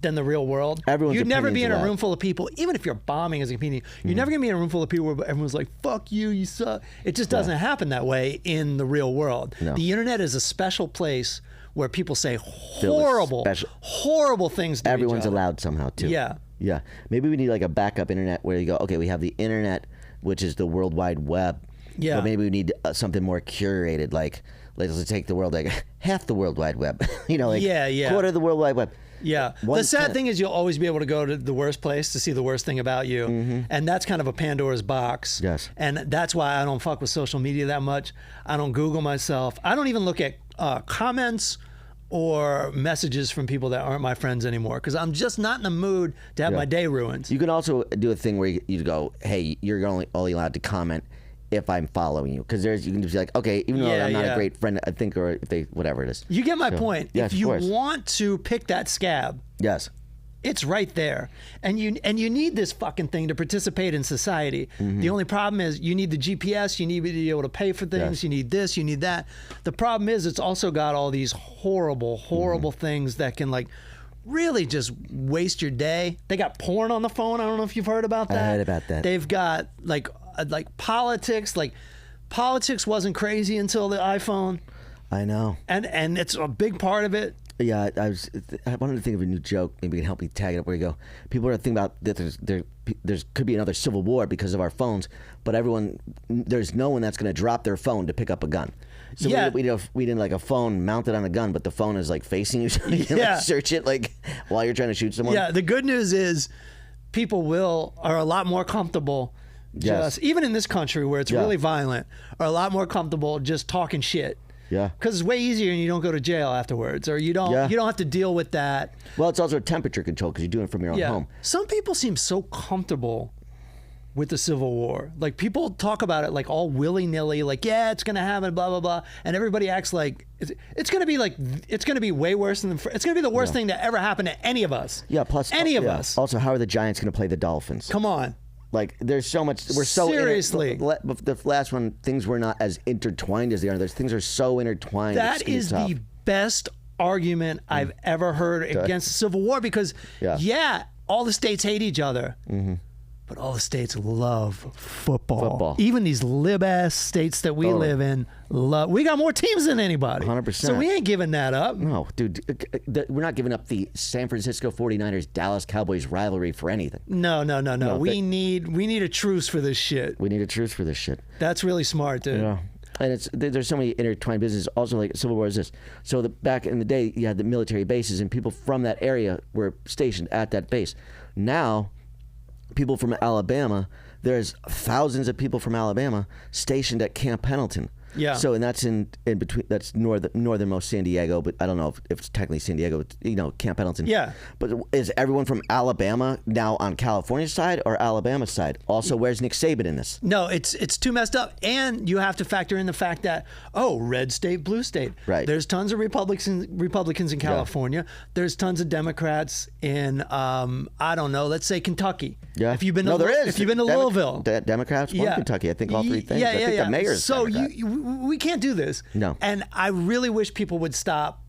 than the real world. You'd never be in a room full of people, even if you're bombing as a comedian, you're never going to be in a room full of people where everyone's like, fuck you, you suck. It just doesn't happen that way in the real world. No. The internet is a special place where people say horrible things to Everyone's each other. allowed somehow too. Yeah. Yeah. Maybe we need like a backup internet where you go, okay, we have the internet, which is the World Wide Web. Yeah. But maybe we need something more curated, like let's take the world, like half the World Wide Web. Quarter of the World Wide Web. Yeah. The sad thing is you'll always be able to go to the worst place to see the worst thing about you. And that's kind of a Pandora's box. Yes. And that's why I don't fuck with social media that much. I don't Google myself. I don't even look at comments or messages from people that aren't my friends anymore, because I'm just not in the mood to have my day ruined. You can also do a thing where you go, hey, you're only allowed to comment if I'm following you, because you can just be like, okay, even though I'm not a great friend, I think, or if they, whatever it is. You get my point. Yes, if you of course. want to pick that scab, yes, it's right there, and you need this fucking thing to participate in society. The only problem is you need the GPS, you need to be able to pay for things, you need this, you need that. The problem is it's also got all these horrible things that can like really just waste your day. They got porn on the phone. I don't know if you've heard about that. I heard about that. They've got like politics. Like politics wasn't crazy until the iPhone. I know. And it's a big part of it. Yeah, I wanted to think of a new joke. Maybe you can help me tag it up where you go. People are thinking about that there's could be another civil war because of our phones, but there's no one that's going to drop their phone to pick up a gun. So we didn't like a phone mounted on a gun, but the phone is like facing you, so you can like search it like while you're trying to shoot someone. Yeah, the good news is people are a lot more comfortable just even in this country where it's really violent, are a lot more comfortable just talking shit. Yeah. Because it's way easier and you don't go to jail afterwards, or you don't have to deal with that. Well, it's also temperature control because you're doing it from your own home. Some people seem so comfortable with the Civil War. Like, people talk about it like all willy-nilly, like, yeah, it's going to happen, blah, blah, blah. And everybody acts like it's going to be like, it's going to be way worse than, it's going to be the worst thing that ever happened to any of us. Yeah, plus any of us. Also, how are the Giants going to play the Dolphins? Come on. Like, there's so much. We're so seriously. The last one, things were not as intertwined as they are. Things are so intertwined. That is the best argument I've ever heard against the Civil War, because all the states hate each other. But all the states love football. Even these lib-ass states that we live in love. We got more teams than anybody. 100%. So we ain't giving that up. No, dude. We're not giving up the San Francisco 49ers Dallas Cowboys rivalry for anything. No. We need a truce for this shit. We need a truce for this shit. That's really smart, dude. Yeah. And there's so many intertwined businesses. Also, like Civil War is this. So back in the day, you had the military bases, and people from that area were stationed at that base. Now, people from Alabama, there's thousands of people from Alabama stationed at Camp Pendleton. Yeah. So, and that's in between, that's northernmost San Diego, but I don't know if it's technically San Diego, but, Camp Pendleton. Yeah. But is everyone from Alabama now on California's side or Alabama's side? Also, where's Nick Saban in this? No, it's too messed up. And you have to factor in the fact that, red state, blue state. Right. There's tons of Republicans in California. Yeah. There's tons of Democrats in, I don't know, let's say Kentucky. Yeah. If you've been if you've been to Louisville. Democrats won Kentucky. I think all three things. I think the mayor's So Democrat. We can't do this. No. And I really wish people would stop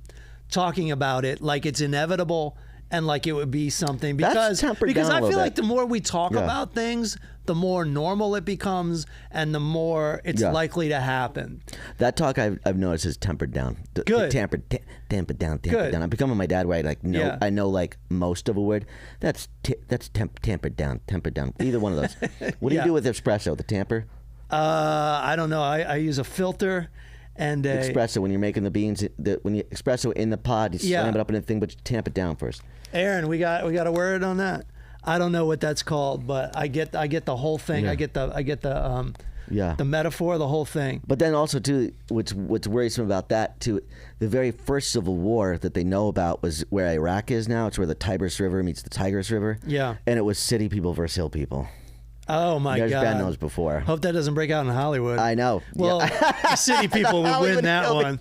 talking about it like it's inevitable and like it would be something, because I feel like the more we talk about things, the more normal it becomes and the more it's likely to happen. That talk I've noticed is tempered down. Good. Tampered down. I'm becoming my dad where I know like most of a word. That's tempered down. Either one of those. What do you do with espresso? The tamper? I don't know. I use a filter and espresso when you're making the beans. When you espresso in the pod, you slam it up in a thing, but you tamp it down first. Aaron, we got a word on that. I don't know what that's called, but I get the whole thing. Yeah. I get the metaphor, the whole thing. But then also too, what's worrisome about that too, the very first Civil War that they know about was where Iraq is now. It's where the Tigris River meets the Tigris River. Yeah. And it was city people versus hill people. Oh my God! There's been those before. Hope that doesn't break out in Hollywood. I know. Well, the city people would win that one.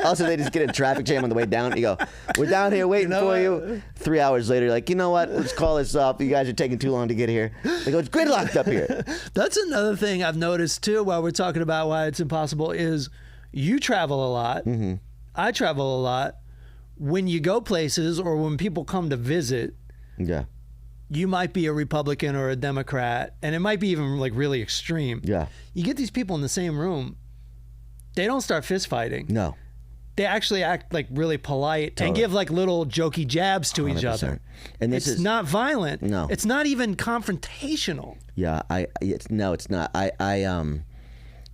Also, they just get in a traffic jam on the way down. You go, "We're down here waiting for you." 3 hours later, like, you know what? Let's call this up. You guys are taking too long to get here. They go, "It's gridlocked up here." That's another thing I've noticed too. While we're talking about why it's impossible, is you travel a lot. Mm-hmm. I travel a lot. When you go places or when people come to visit, you might be a Republican or a Democrat, and it might be even like really extreme. Yeah. You get these people in the same room, they don't start fist fighting. No. They actually act like really polite and give like little jokey jabs to 100%. Each other. And it's not violent. No. It's not even confrontational. Yeah, it's not.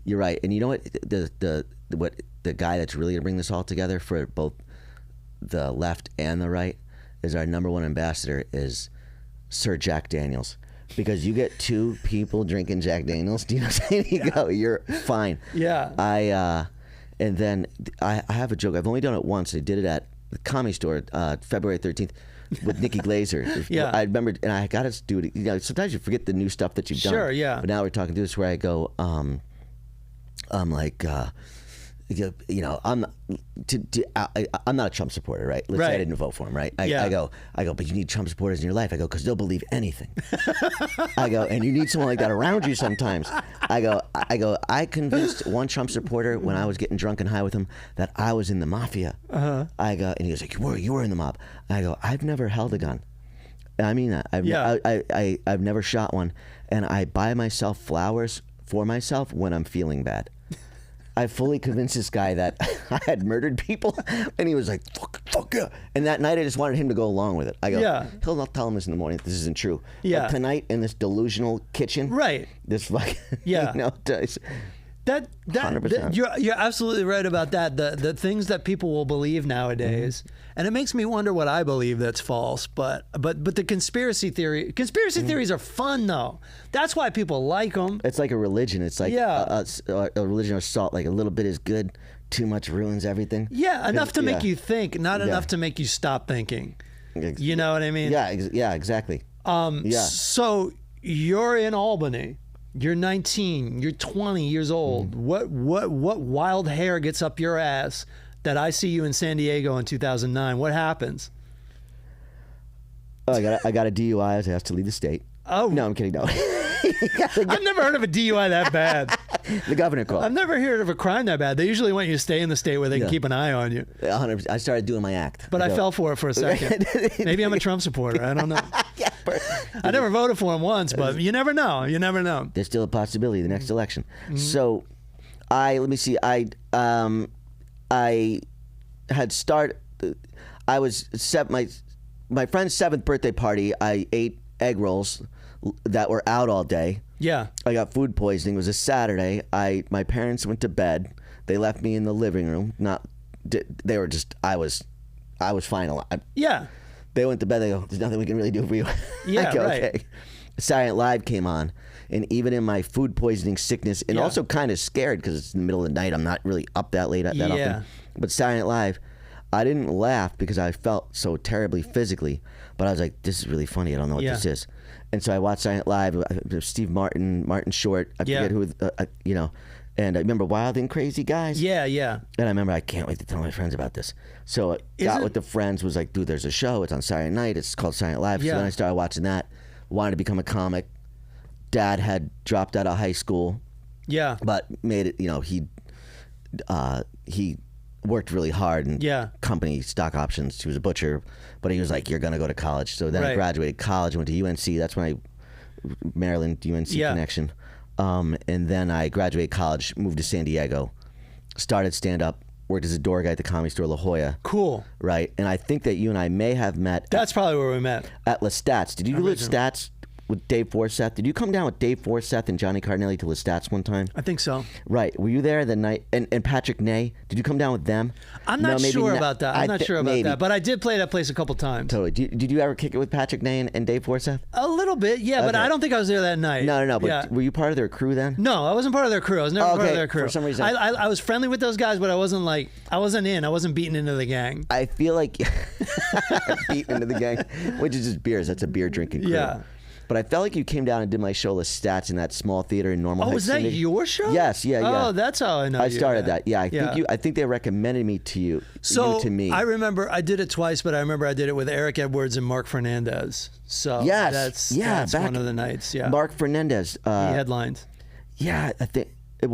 You're right. And you know what? The guy that's really gonna bring this all together for both the left and the right is our number one ambassador is Sir Jack Daniels, because you get two people drinking Jack Daniels, do you know what I'm saying? You go, you're fine. Yeah. And then I have a joke. I've only done it once. I did it at the Comedy Store, February 13th, with Nikki Glazer. Yeah. I remember, and I got to do it. You know, sometimes you forget the new stuff that you've done. Sure, yeah. But now we're talking through this where I go, I'm like, you know, I'm not a Trump supporter, right? Let's say I didn't vote for him, right? I go, but you need Trump supporters in your life. I go, because they'll believe anything. I go, and you need someone like that around you sometimes. I go, I convinced one Trump supporter when I was getting drunk and high with him that I was in the mafia. Uh-huh. I go, and he was like, you were in the mob. I go, I've never held a gun. I mean that. I've never shot one, and I buy myself flowers for myself when I'm feeling bad. I fully convinced this guy that I had murdered people, and he was like, fuck yeah. And that night I just wanted him to go along with it. I go, he'll tell him this in the morning if this isn't true. Yeah. But tonight in this delusional kitchen, this fucking, you know, 100%. You're absolutely right about that. The things that people will believe nowadays, and it makes me wonder what I believe that's false. But the conspiracy theories are fun though. That's why people like them. It's like a religion. It's like a religion of salt. Like a little bit is good, too much ruins everything. Yeah, enough to make yeah. you think, not Yeah. enough to make you stop thinking. You know what I mean? Yeah, yeah, exactly. Yeah. So you're in Albany. You're 19. You're 20 years old. What wild hair gets up your ass that I see you in San Diego in 2009? What happens? Oh, I got a DUI. I was asked to leave the state. Oh No, I'm kidding. No. I've never heard of a DUI that bad. The governor called. I've never heard of a crime that bad. They usually want you to stay in the state where they can Yeah. keep an eye on you. 100%. I started doing my act. But I fell for it for a second. Maybe I'm a Trump supporter. I don't know. I never voted for him once, but you never know. You never know. There's still a possibility the next election. So, let me see. I had started. I was my friend's 7th birthday party. I ate egg rolls that were out all day. Yeah. I got food poisoning. It was a Saturday. My parents went to bed. They left me in the living room. They were just. I was fine. Yeah. They went to bed. They go, "There's nothing we can really do for you." Yeah, I go, right. Okay. Saturday Night Live came on, and even in my food poisoning sickness, and Yeah. also kind of scared because it's in the middle of the night. I'm not really up that late that Yeah. often. But Saturday Night Live, I didn't laugh because I felt so terribly physically. But I was like, "This is really funny. I don't know what Yeah. this is." And so I watched Saturday Night Live. Steve Martin Short. I Yeah. forget who. And I remember Wild and Crazy Guys. Yeah, yeah. And I remember I can't wait to tell my friends about this. So I Is got it- with the friends, was like, dude, there's a show. It's on Saturday night. It's called Saturday Night Live. Yeah. So then I started watching that. Wanted to become a comic. Dad had dropped out of high school, Yeah. but made it. He worked really hard in Yeah. company stock options. He was a butcher, but he was like, you're gonna go to college. So then I Right. graduated college. Went to UNC. That's when Maryland UNC Yeah. connection. And then I graduated college, moved to San Diego, started stand up, worked as a door guy at the Comedy Store La Jolla. Cool. Right, and I think that you and I may have met That's probably where we met. at Lestat's. Did you do Lestat's with Dave Forseth? Did you come down with Dave Forseth and Johnny Cardinelli to Lestat's one time? I think so. Right. Were you there the night? And Patrick Ney? Did you come down with them? I'm not maybe sure about that. I'm not sure about maybe. that. But I did play that place a couple times. Totally. Did you ever kick it with Patrick Ney and Dave Forseth? A little bit, yeah, but Okay. I don't think I was there that night. No. But Yeah. were you part of their crew then? No, I wasn't part of their crew. I was never part Okay, of their crew. for some reason. I was friendly with those guys, but I wasn't I wasn't beaten into the gang. I feel like beaten into the gang, which is just beers. That's a beer drinking crew. Yeah. But I felt like you came down and did my show Stats in that small theater in Normal Oh, Heights. was that City. your show? Yes, yeah. Oh, that's how I know I you. started that. Yeah, Yeah. I think they recommended me to you. So you to me. I remember I did it twice, but I remember I did it with Eric Edwards and Mark Fernandez. So Yes, that's back- one of the nights. Yeah, Mark Fernandez. he headlined. Yeah, I think.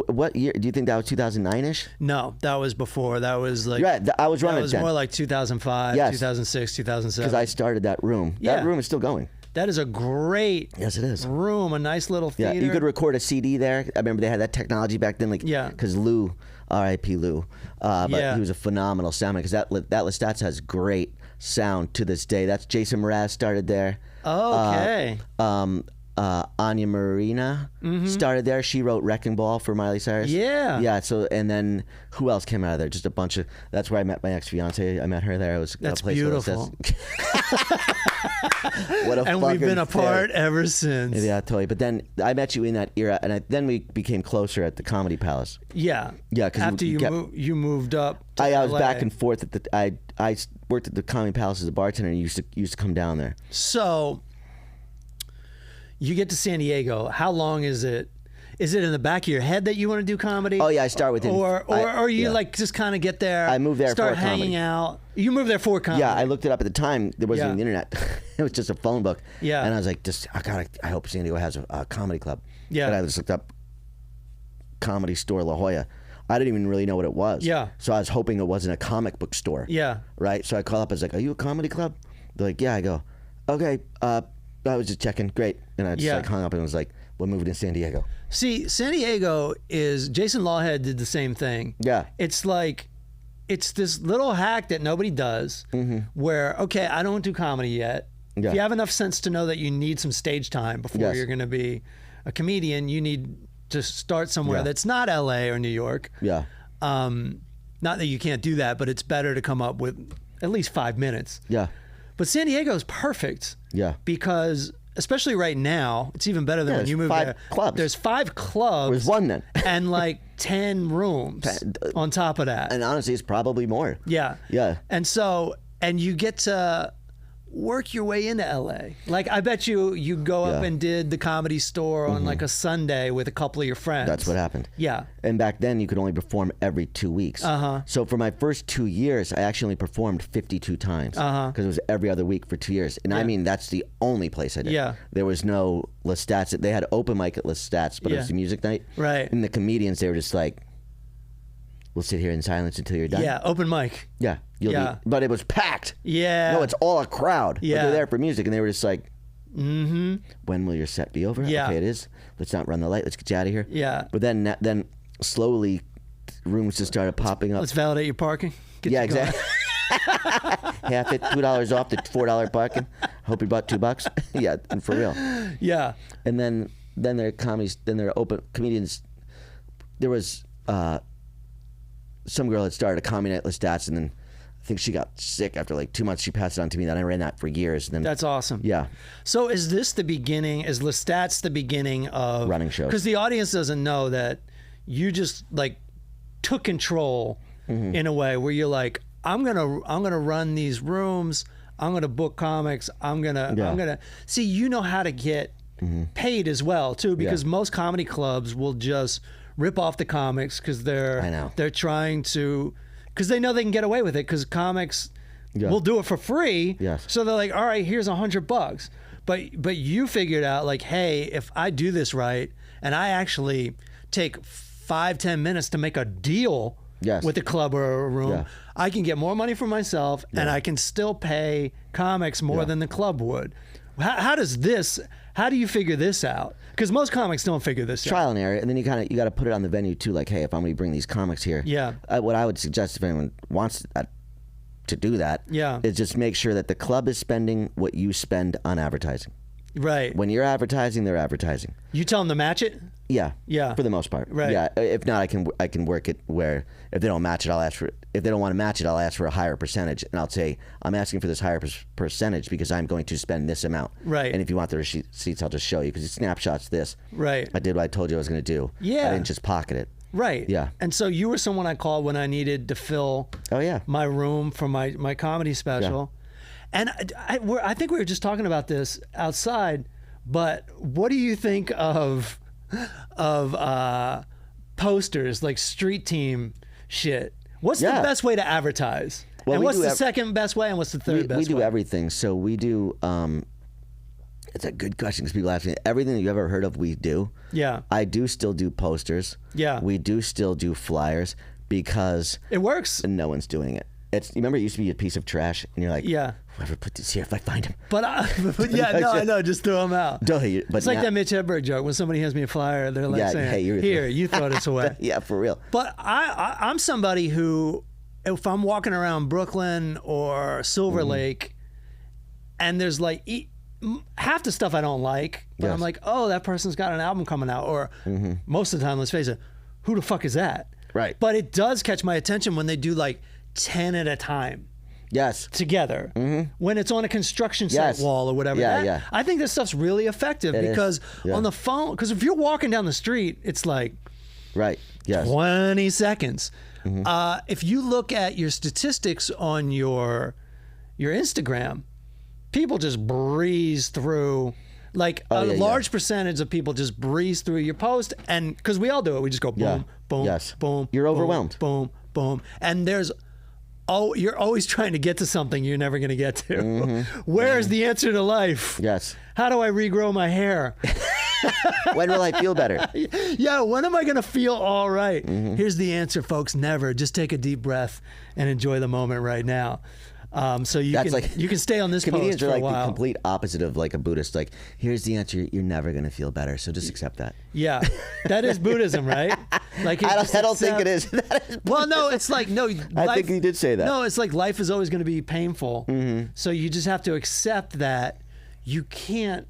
What year? Do you think that was 2009-ish? No, that was before. That was like Yeah, I was running that it was then. more like 2005, Yes. 2006, 2007. Because I started that room. Yeah. That room is still going. That is a great Yes, it is. room, a nice little Yeah, theater. you could record a CD there. I remember they had that technology back then. Yeah. Because Lou, R.I.P. Lou, but Yeah. he was a phenomenal soundman. Because that Lestats has great sound to this day. That's Jason Mraz started there. Okay. Anya Marina started there. She wrote Wrecking Ball for Miley Cyrus. Yeah. Yeah. So and then who else came out of there? Just a bunch of. That's where I met my ex-fiance. I met her there. It was That's a place beautiful. What a And we've been fucking apart thing. ever since. Yeah, totally. But then I met you in that era, and then we became closer at the Comedy Palace. Yeah. Yeah, 'cause after you you kept- you moved up. To I was LA. back and forth at the. I worked at the Comedy Palace as a bartender, and used to come down there. So you get to San Diego. How long is it? Is it in the back of your head that you want to do comedy? Oh yeah, I start with it. Or you yeah. like just kind of get there. I moved there start for hanging comedy. out. You moved there for comedy. Yeah, I looked it up at the time. There wasn't Yeah. even the internet. It was just a phone book. Yeah. And I was like, I hope San Diego has a comedy club. Yeah. And I just looked up Comedy Store La Jolla. I didn't even really know what it was. Yeah. So I was hoping it wasn't a comic book store. Yeah. Right. So I call up. I was like, "Are you a comedy club?" They're like, "Yeah." I go, "Okay." I was just checking. Great. And I just Yeah. like hung up and was like, "We're moving to San Diego." See, San Diego is Jason Lawhead did the same thing. Yeah. It's like it's this little hack that nobody does where, okay, I don't do comedy yet. Yeah. If you have enough sense to know that you need some stage time before Yes. you're going to be a comedian, you need to start somewhere Yeah. that's not LA or New York. Yeah. Not that you can't do that, but it's better to come up with at least 5 minutes. Yeah. But San Diego is perfect. Yeah. Because especially right now, it's even better than Yeah, when there's you moved 5 there. clubs. There's 5 clubs. There's one then. And like 10 rooms on top of that. And honestly, it's probably more. Yeah. Yeah. And you get to work your way into LA. Like, I bet you go up and did the Comedy Store on like a Sunday with a couple of your friends. That's what happened. Yeah. And back then, you could only perform every 2 weeks. So for my first 2 years, I actually only performed 52 times because it was every other week for 2 years. And I mean, that's the only place I did. Yeah. There was no Lestat's. They had open mic at Lestat's, but it was a music night. Right. And the comedians, they were just like, we'll sit here in silence until you're done. Yeah, open mic. Yeah. But it was packed. Yeah. No, it's all a crowd. Yeah. But they're there for music, and they were just like, when will your set be over? Yeah. Okay, it is. Let's not run the light. Let's get you out of here. Yeah. But then slowly, rooms just started popping up. Let's validate your parking. Get Yeah, you going. exactly. Half it, $2 off the $4 parking. Hope you bought $2. Yeah, and for real. Yeah. And then there are comedies. Then there are open comedians. There was some girl that started a comedy night at Lestat's, and then I think she got sick after like 2 months. She passed it on to me. Then I ran that for years. And then That's awesome. yeah, So is this the beginning? Is Lestat's the beginning of Running shows. Because the audience doesn't know that you just like took control in a way where you're like, I'm gonna run these rooms. I'm gonna book comics. I'm gonna see. You know how to get paid as well too, because most comedy clubs will just rip off the comics because they're trying to, because they know they can get away with it because comics will do it for free. Yes. So they're like, all right, here's $100. But you figured out like, hey, if I do this right and I actually take 5-10 minutes to make a deal with a club or a room, I can get more money for myself and I can still pay comics more than the club would. How do you figure this out? Because most comics don't figure this out. trial and error, and then you got to put it on the venue too. Like, hey, if I'm going to bring these comics here, what I would suggest if anyone wants to do that, is just make sure that the club is spending what you spend on advertising. Right. When you're advertising, they're advertising. You tell them to match it? Yeah. Yeah. For the most part. Right. Yeah. If not, I can work it where if they don't match it, I'll ask for. If they don't want to match it, I'll ask for a higher percentage, and I'll say I'm asking for this higher percentage because I'm going to spend this amount. Right. And if you want the receipts, I'll just show you because it snapshots this. Right. I did what I told you I was going to do. Yeah. I didn't just pocket it. Right. Yeah. And so you were someone I called when I needed to fill my room for my comedy special. And I think we were just talking about this outside, but what do you think of posters, like street team shit? What's the best way to advertise? Well, and what's the second best way and what's the third best way? We do everything. So we do, it's a good question because people ask me, everything that you ever heard of, we do. Yeah. I do still do posters. Yeah. We do still do flyers because it works. No one's doing it. You remember it used to be a piece of trash and you're like, whoever put this here if I find him. But I know, just throw them out. It's like that Mitch Hedberg joke. When somebody hands me a flyer, they're like saying, hey, here, you throw this away. Yeah, for real. But I'm somebody who, if I'm walking around Brooklyn or Silver Lake and there's like half the stuff I don't like, but I'm like, oh, that person's got an album coming out. Or most of the time, let's face it, who the fuck is that? Right. But it does catch my attention when they do like 10 at a time. Yes. Together. When it's on a construction site wall or whatever. I think this stuff's really effective because on the phone, because if you're walking down the street, it's like 20 seconds. If you look at your statistics on your Instagram, people just breeze through. Like a large percentage of people just breeze through your post, and because we all do it, we just go boom, boom, boom. You're overwhelmed. Boom, boom, and you're always trying to get to something you're never going to get to. Where's the answer to life? Yes. How do I regrow my hair? When will I feel better? Yeah, when am I going to feel all right? Here's the answer, folks. Never. Just take a deep breath and enjoy the moment right now. So you can stay on this post for a while. Comedians are like the complete opposite of like a Buddhist. Like, here's the answer. You're never going to feel better. So just accept that. Yeah. That is Buddhism, right? Like I don't think it is. Well, no, it's like, no. I think he did say that. No, it's like life is always going to be painful. So you just have to accept that you can't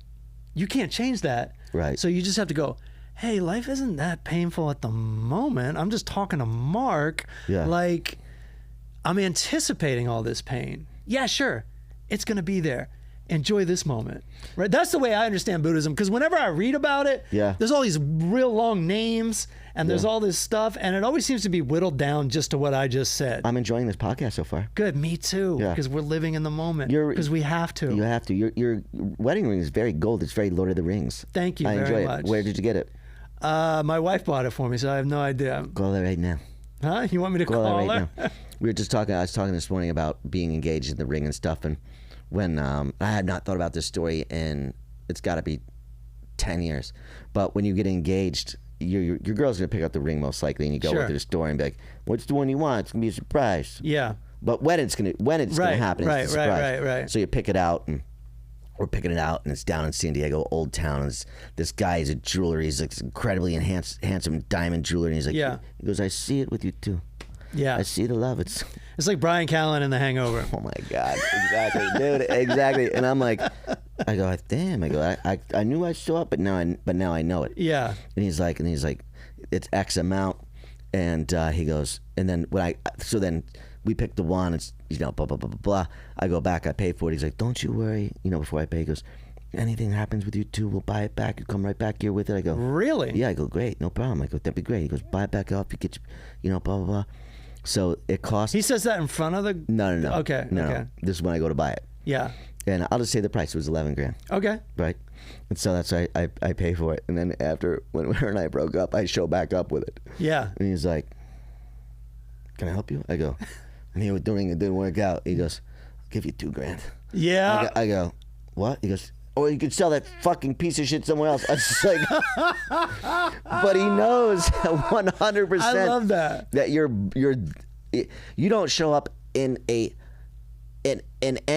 change that. Right. So you just have to go, hey, life isn't that painful at the moment. I'm just talking to Mark. Yeah. Like, I'm anticipating all this pain. Yeah, sure. It's going to be there. enjoy this moment, right? That's the way I understand Buddhism, because whenever I read about it, there's all these real long names and there's all this stuff, and it always seems to be whittled down just to what I just said. I'm enjoying this podcast so far. Good, me too, because we're living in the moment, because we have to. You have to. Your wedding ring is very gold. It's very Lord of the Rings. Thank you I very enjoy much. it. Where did you get it? My wife bought it for me, so I have no idea. Call her right now. Huh? You want me to call her? Right now. We were just talking. I was talking this morning about being engaged in the ring and stuff, and when I had not thought about this story, and it's got to be 10 years. But when you get engaged, your girl's gonna pick up the ring most likely, and you go with her to the store and be like, "What's the one you want? It's gonna be a surprise." Yeah. But when it's gonna happen, it's a surprise. Right. So you pick it out, and we're picking it out, and it's down in San Diego, Old Town. And this guy is a jeweler. He's like incredibly handsome diamond jeweler, and he's like, he goes, "I see it with you too. Yeah, I see the love. It's like Brian Callen in The Hangover." Oh my God, exactly, dude, exactly. And I'm like, I go, damn. I go, I knew I saw it, but now I know it. Yeah. And he's like, it's X amount, and he goes, and then then we pick the one. It's blah blah blah blah blah. I go back, I pay for it. He's like, don't you worry. Before I pay, he goes, anything happens with you too, we'll buy it back. You come right back here with it. I go, really? Yeah. I go, great, no problem. I go, that'd be great. He goes, buy it back up. You get, blah blah blah. So it costs. He says that in front of the. No. Okay. No. This is when I go to buy it. Yeah. And I'll just say the price was $11,000. Okay. Right. And so that's why I pay for it. And then after, when her and I broke up, I show back up with it. Yeah. And he's like, can I help you? I go, and he was doing it, didn't work out. He goes, I'll give you $2,000. Yeah. I go, what? He goes, or you could sell that fucking piece of shit somewhere else. I was just like, but he knows 100%. I love that. That you don't show up in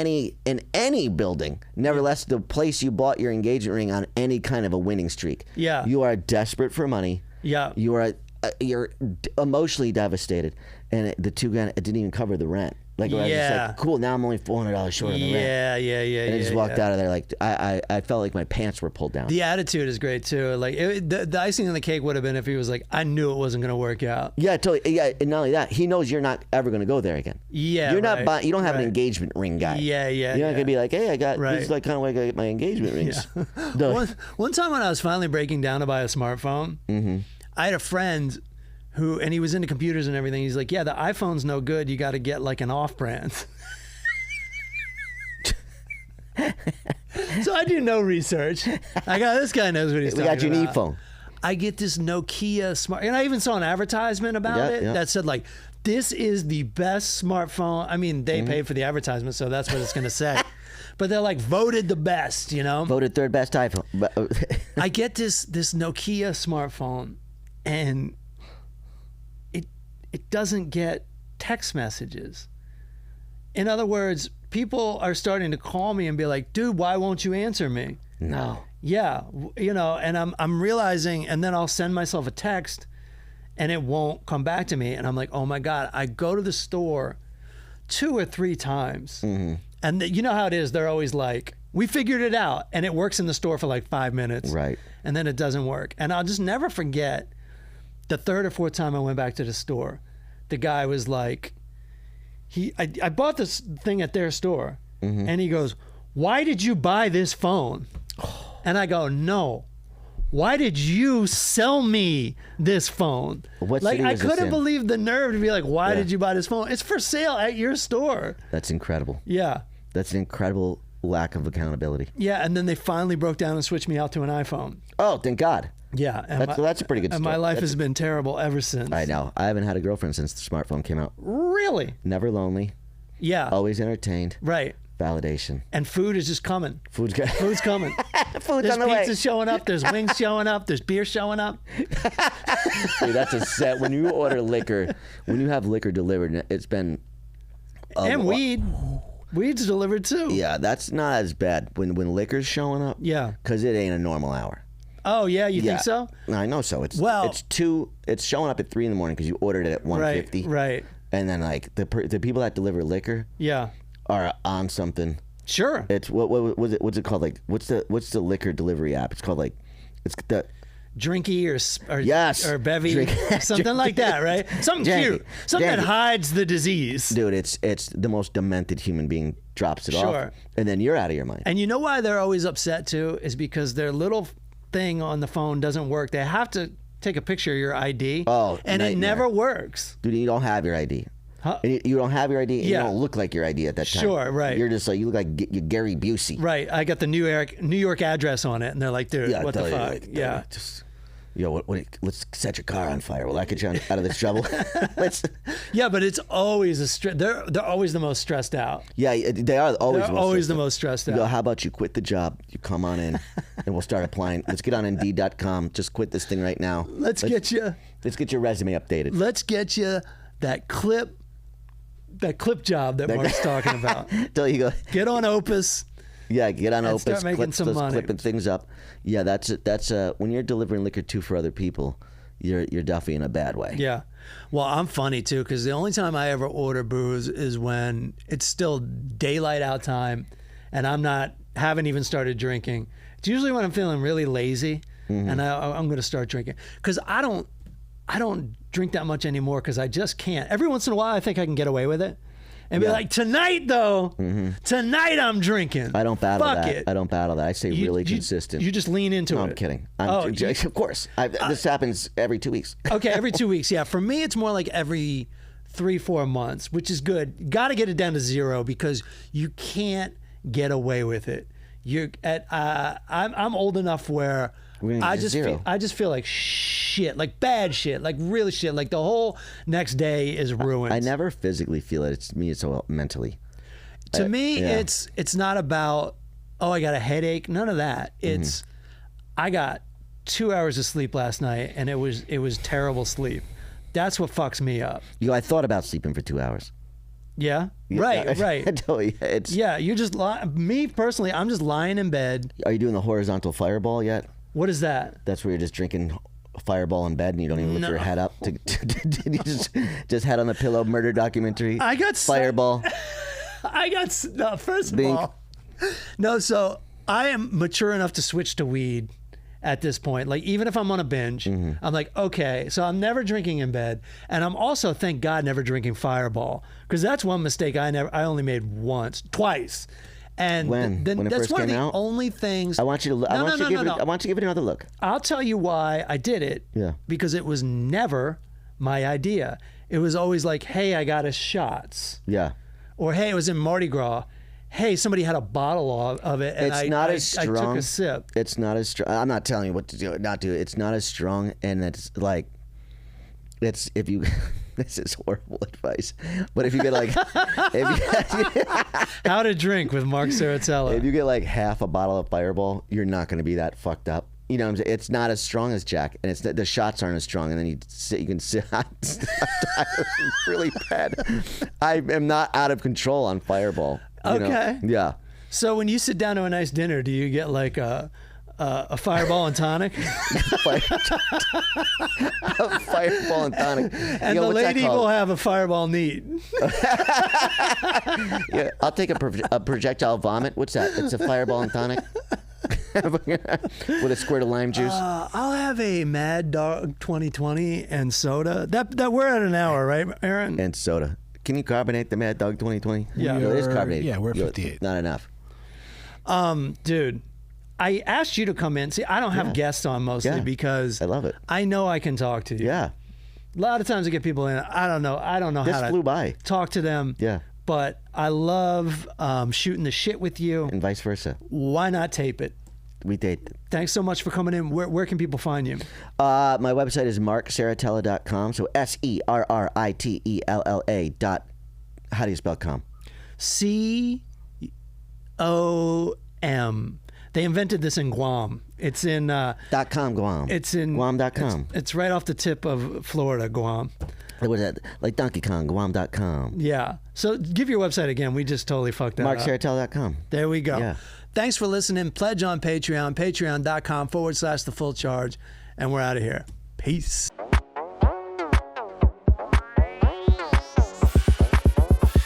any building. Nevertheless, the place you bought your engagement ring on any kind of a winning streak. Yeah. You are desperate for money. Yeah. You're emotionally devastated, and the $2,000, it didn't even cover the rent. Like, I was just like, cool, now I'm only $400 short on the rent. Yeah. And I just walked out of there like, I felt like my pants were pulled down. The attitude is great too. Like the icing on the cake would have been if he was like, I knew it wasn't going to work out. Yeah, totally. Yeah, and not only that, he knows you're not ever going to go there again. Yeah, you're not buying. You don't have an engagement ring guy. Yeah. You're not going to be like, hey, I got. This is like kind of like I get my engagement rings. Yeah. One time when I was finally breaking down to buy a smartphone, I had a friend and he was into computers and everything. He's like, yeah, the iPhone's no good. You got to get like an off-brand. So I do no research. I got this guy knows what he's talking about. We got your phone. I get this Nokia smart, and I even saw an advertisement about it that said like, "This is the best smartphone." I mean, they paid for the advertisement, so that's what it's going to say. But they're like voted the best, Voted third best iPhone. I get this Nokia smartphone, and it doesn't get text messages. In other words, people are starting to call me and be like, dude, why won't you answer me? No. Yeah, and I'm realizing, and then I'll send myself a text and it won't come back to me. And I'm like, oh my God, I go to the store 2 or 3 times. And you know how it is, they're always like, we figured it out, and it works in the store for like 5 minutes. Right. And then it doesn't work. And I'll just never forget the 3rd or 4th time I went back to the store, the guy was like, I bought this thing at their store, and he goes, why did you buy this phone? And I go, no. Why did you sell me this phone? What like, city I was this couldn't in? believe the nerve to be like, why did you buy this phone? It's for sale at your store. That's incredible. Yeah. That's an incredible lack of accountability. Yeah, and then they finally broke down and switched me out to an iPhone. Oh, thank God. Yeah. That's a pretty good story. And my life has been terrible ever since. I know. I haven't had a girlfriend since the smartphone came out. Really? Never lonely. Yeah. Always entertained. Right. Validation. And food is just coming. Food's coming. Food's there's on the way. There's pizza showing up. There's wings showing up. There's beer showing up. Dude, that's a set. When you order liquor, when you have liquor delivered, it's been... and weed. Weed's delivered too. Yeah, that's not as bad when liquor's showing up. Yeah. Because it ain't a normal hour. Oh, yeah? You think so? I know so. It's showing up at 3 in the morning because you ordered it at 1:50. Right. And then like the people that deliver liquor are on something. Sure. It's what's it called? Like what's the liquor delivery app? It's called like drinky or Yes. or bevy, Drink- something like that, right? Something Janky. cute, something that Janky. hides the disease. Dude, it's the most demented human being drops it Sure. off, and then you're out of your mind. And you know why they're always upset too is because their little thing on the phone doesn't work. They have to take a picture of your ID, Oh, and it nightmare. never works. Dude, you don't have your ID. Huh? And you don't have your ID, and Yeah. you don't look like your ID at that time. Sure, right. You're just like, you look like you're Gary Busey. Right, I got the New York address on it, and they're like, dude, Yeah, what the tell you, fuck? like, Yeah. Just, let's set your car on fire. Will that get you out of this trouble? Let's. Yeah, but it's always they're always the most stressed out. Yeah, they are always. They're always the most stressed You out. go, how about you quit the job? You come on in, and we'll start applying. Let's get on Indeed.com. Just quit this thing right now. Let's get you resume updated. Let's get you that clip job that Mark's talking about. Till you go. Get on Opus. Yeah, get on And Opus. start making some money. Clipping things up. Yeah, that's when you're delivering liquor too for other people, you're definitely in a bad way. Yeah. Well, I'm funny too because the only time I ever order booze is when it's still daylight out time, and haven't even started drinking. It's usually when I'm feeling really lazy, and I'm going to start drinking because I don't drink that much anymore because I just can't. Every once in a while, I think I can get away with it. And be like, tonight though, tonight I'm drinking. I don't battle Fuck that. it. I don't battle that. I stay really consistent. You just lean into No, it. I'm kidding. You- Of course. This happens every 2 weeks. Okay, every 2 weeks. Yeah, for me, it's more like every 3-4 months, which is good. Got to get it down to 0 because you can't get away with it. I'm old enough where We're gonna get to 0. I just feel like shit, like bad shit, like really shit. Like the whole next day is ruined. I never physically feel it. It's me. It's all mentally. To me, yeah. it's not about, oh, I got a headache. None of that. It's I got 2 hours of sleep last night, and it was terrible sleep. That's what fucks me up. I thought about sleeping for 2 hours. Yeah. Right. Right. I totally. Yeah. You just me personally. I'm just lying in bed. Are you doing the horizontal fireball yet? What is that? That's where you're just drinking a fireball in bed and you don't even lift your head up. You just head on the pillow. Murder documentary. I got fireball. No, first of Bink. all, no. So I am mature enough to switch to weed at this point. Like even if I'm on a binge, I'm like, okay. So I'm never drinking in bed, and I'm also, thank God, never drinking Fireball because that's one mistake I only made twice. And When it that's first one of came the out? only things. I want you to. I want you to give it another look. I'll tell you why I did it. Yeah. Because it was never my idea. It was always like, hey, I got us shots. Yeah. Or hey, it was in Mardi Gras. Hey, somebody had a bottle of it, and It's not as I took strong. a sip. It's not as strong. I'm not telling you what to do, not do. It's not as strong, and it's like, it's if you. This is horrible advice, but if you get like, How to drink with Mark Serritella. if you get like half a bottle of Fireball, you're not going to be that fucked up. You know what I'm saying? It's not as strong as Jack, and it's the shots aren't as strong. And then you can sit. Really bad. I am not out of control on Fireball. You know? Okay. Yeah. So when you sit down to a nice dinner, do you get like a Fireball and tonic? Fireball and tonic. And the lady will have a Fireball neat. Yeah, I'll take a projectile vomit. What's that? It's a Fireball and tonic. With a squirt of lime juice. I'll have a Mad Dog 2020 and soda. That we're at an hour, right, Aaron? And soda. Can you carbonate the Mad Dog 2020? Yeah. No, it is carbonated. Yeah, we're 58. Not enough. Dude, I asked you to come in. See, I don't have guests on mostly Yeah. because I love it. I know I can talk to you. Yeah. A lot of times I get people in. I don't know This how to flew by. talk to them. Yeah. But I love shooting the shit with you. And vice versa. Why not tape it? We date. Thanks so much for coming in. Where can people find you? My website is markserritella.com. So SERRITELLA dot. How do you spell com? COM. They invented this in Guam. It's in .com Guam. it's in Guam.com. It's right off the tip of Florida, Guam. It was like Donkey Kong, Guam.com. Yeah. So give your website again. We just totally fucked that up. markserritella.com. There we go. Yeah. Thanks for listening. Pledge on Patreon, patreon.com/The Full Charge. And we're out of here. Peace.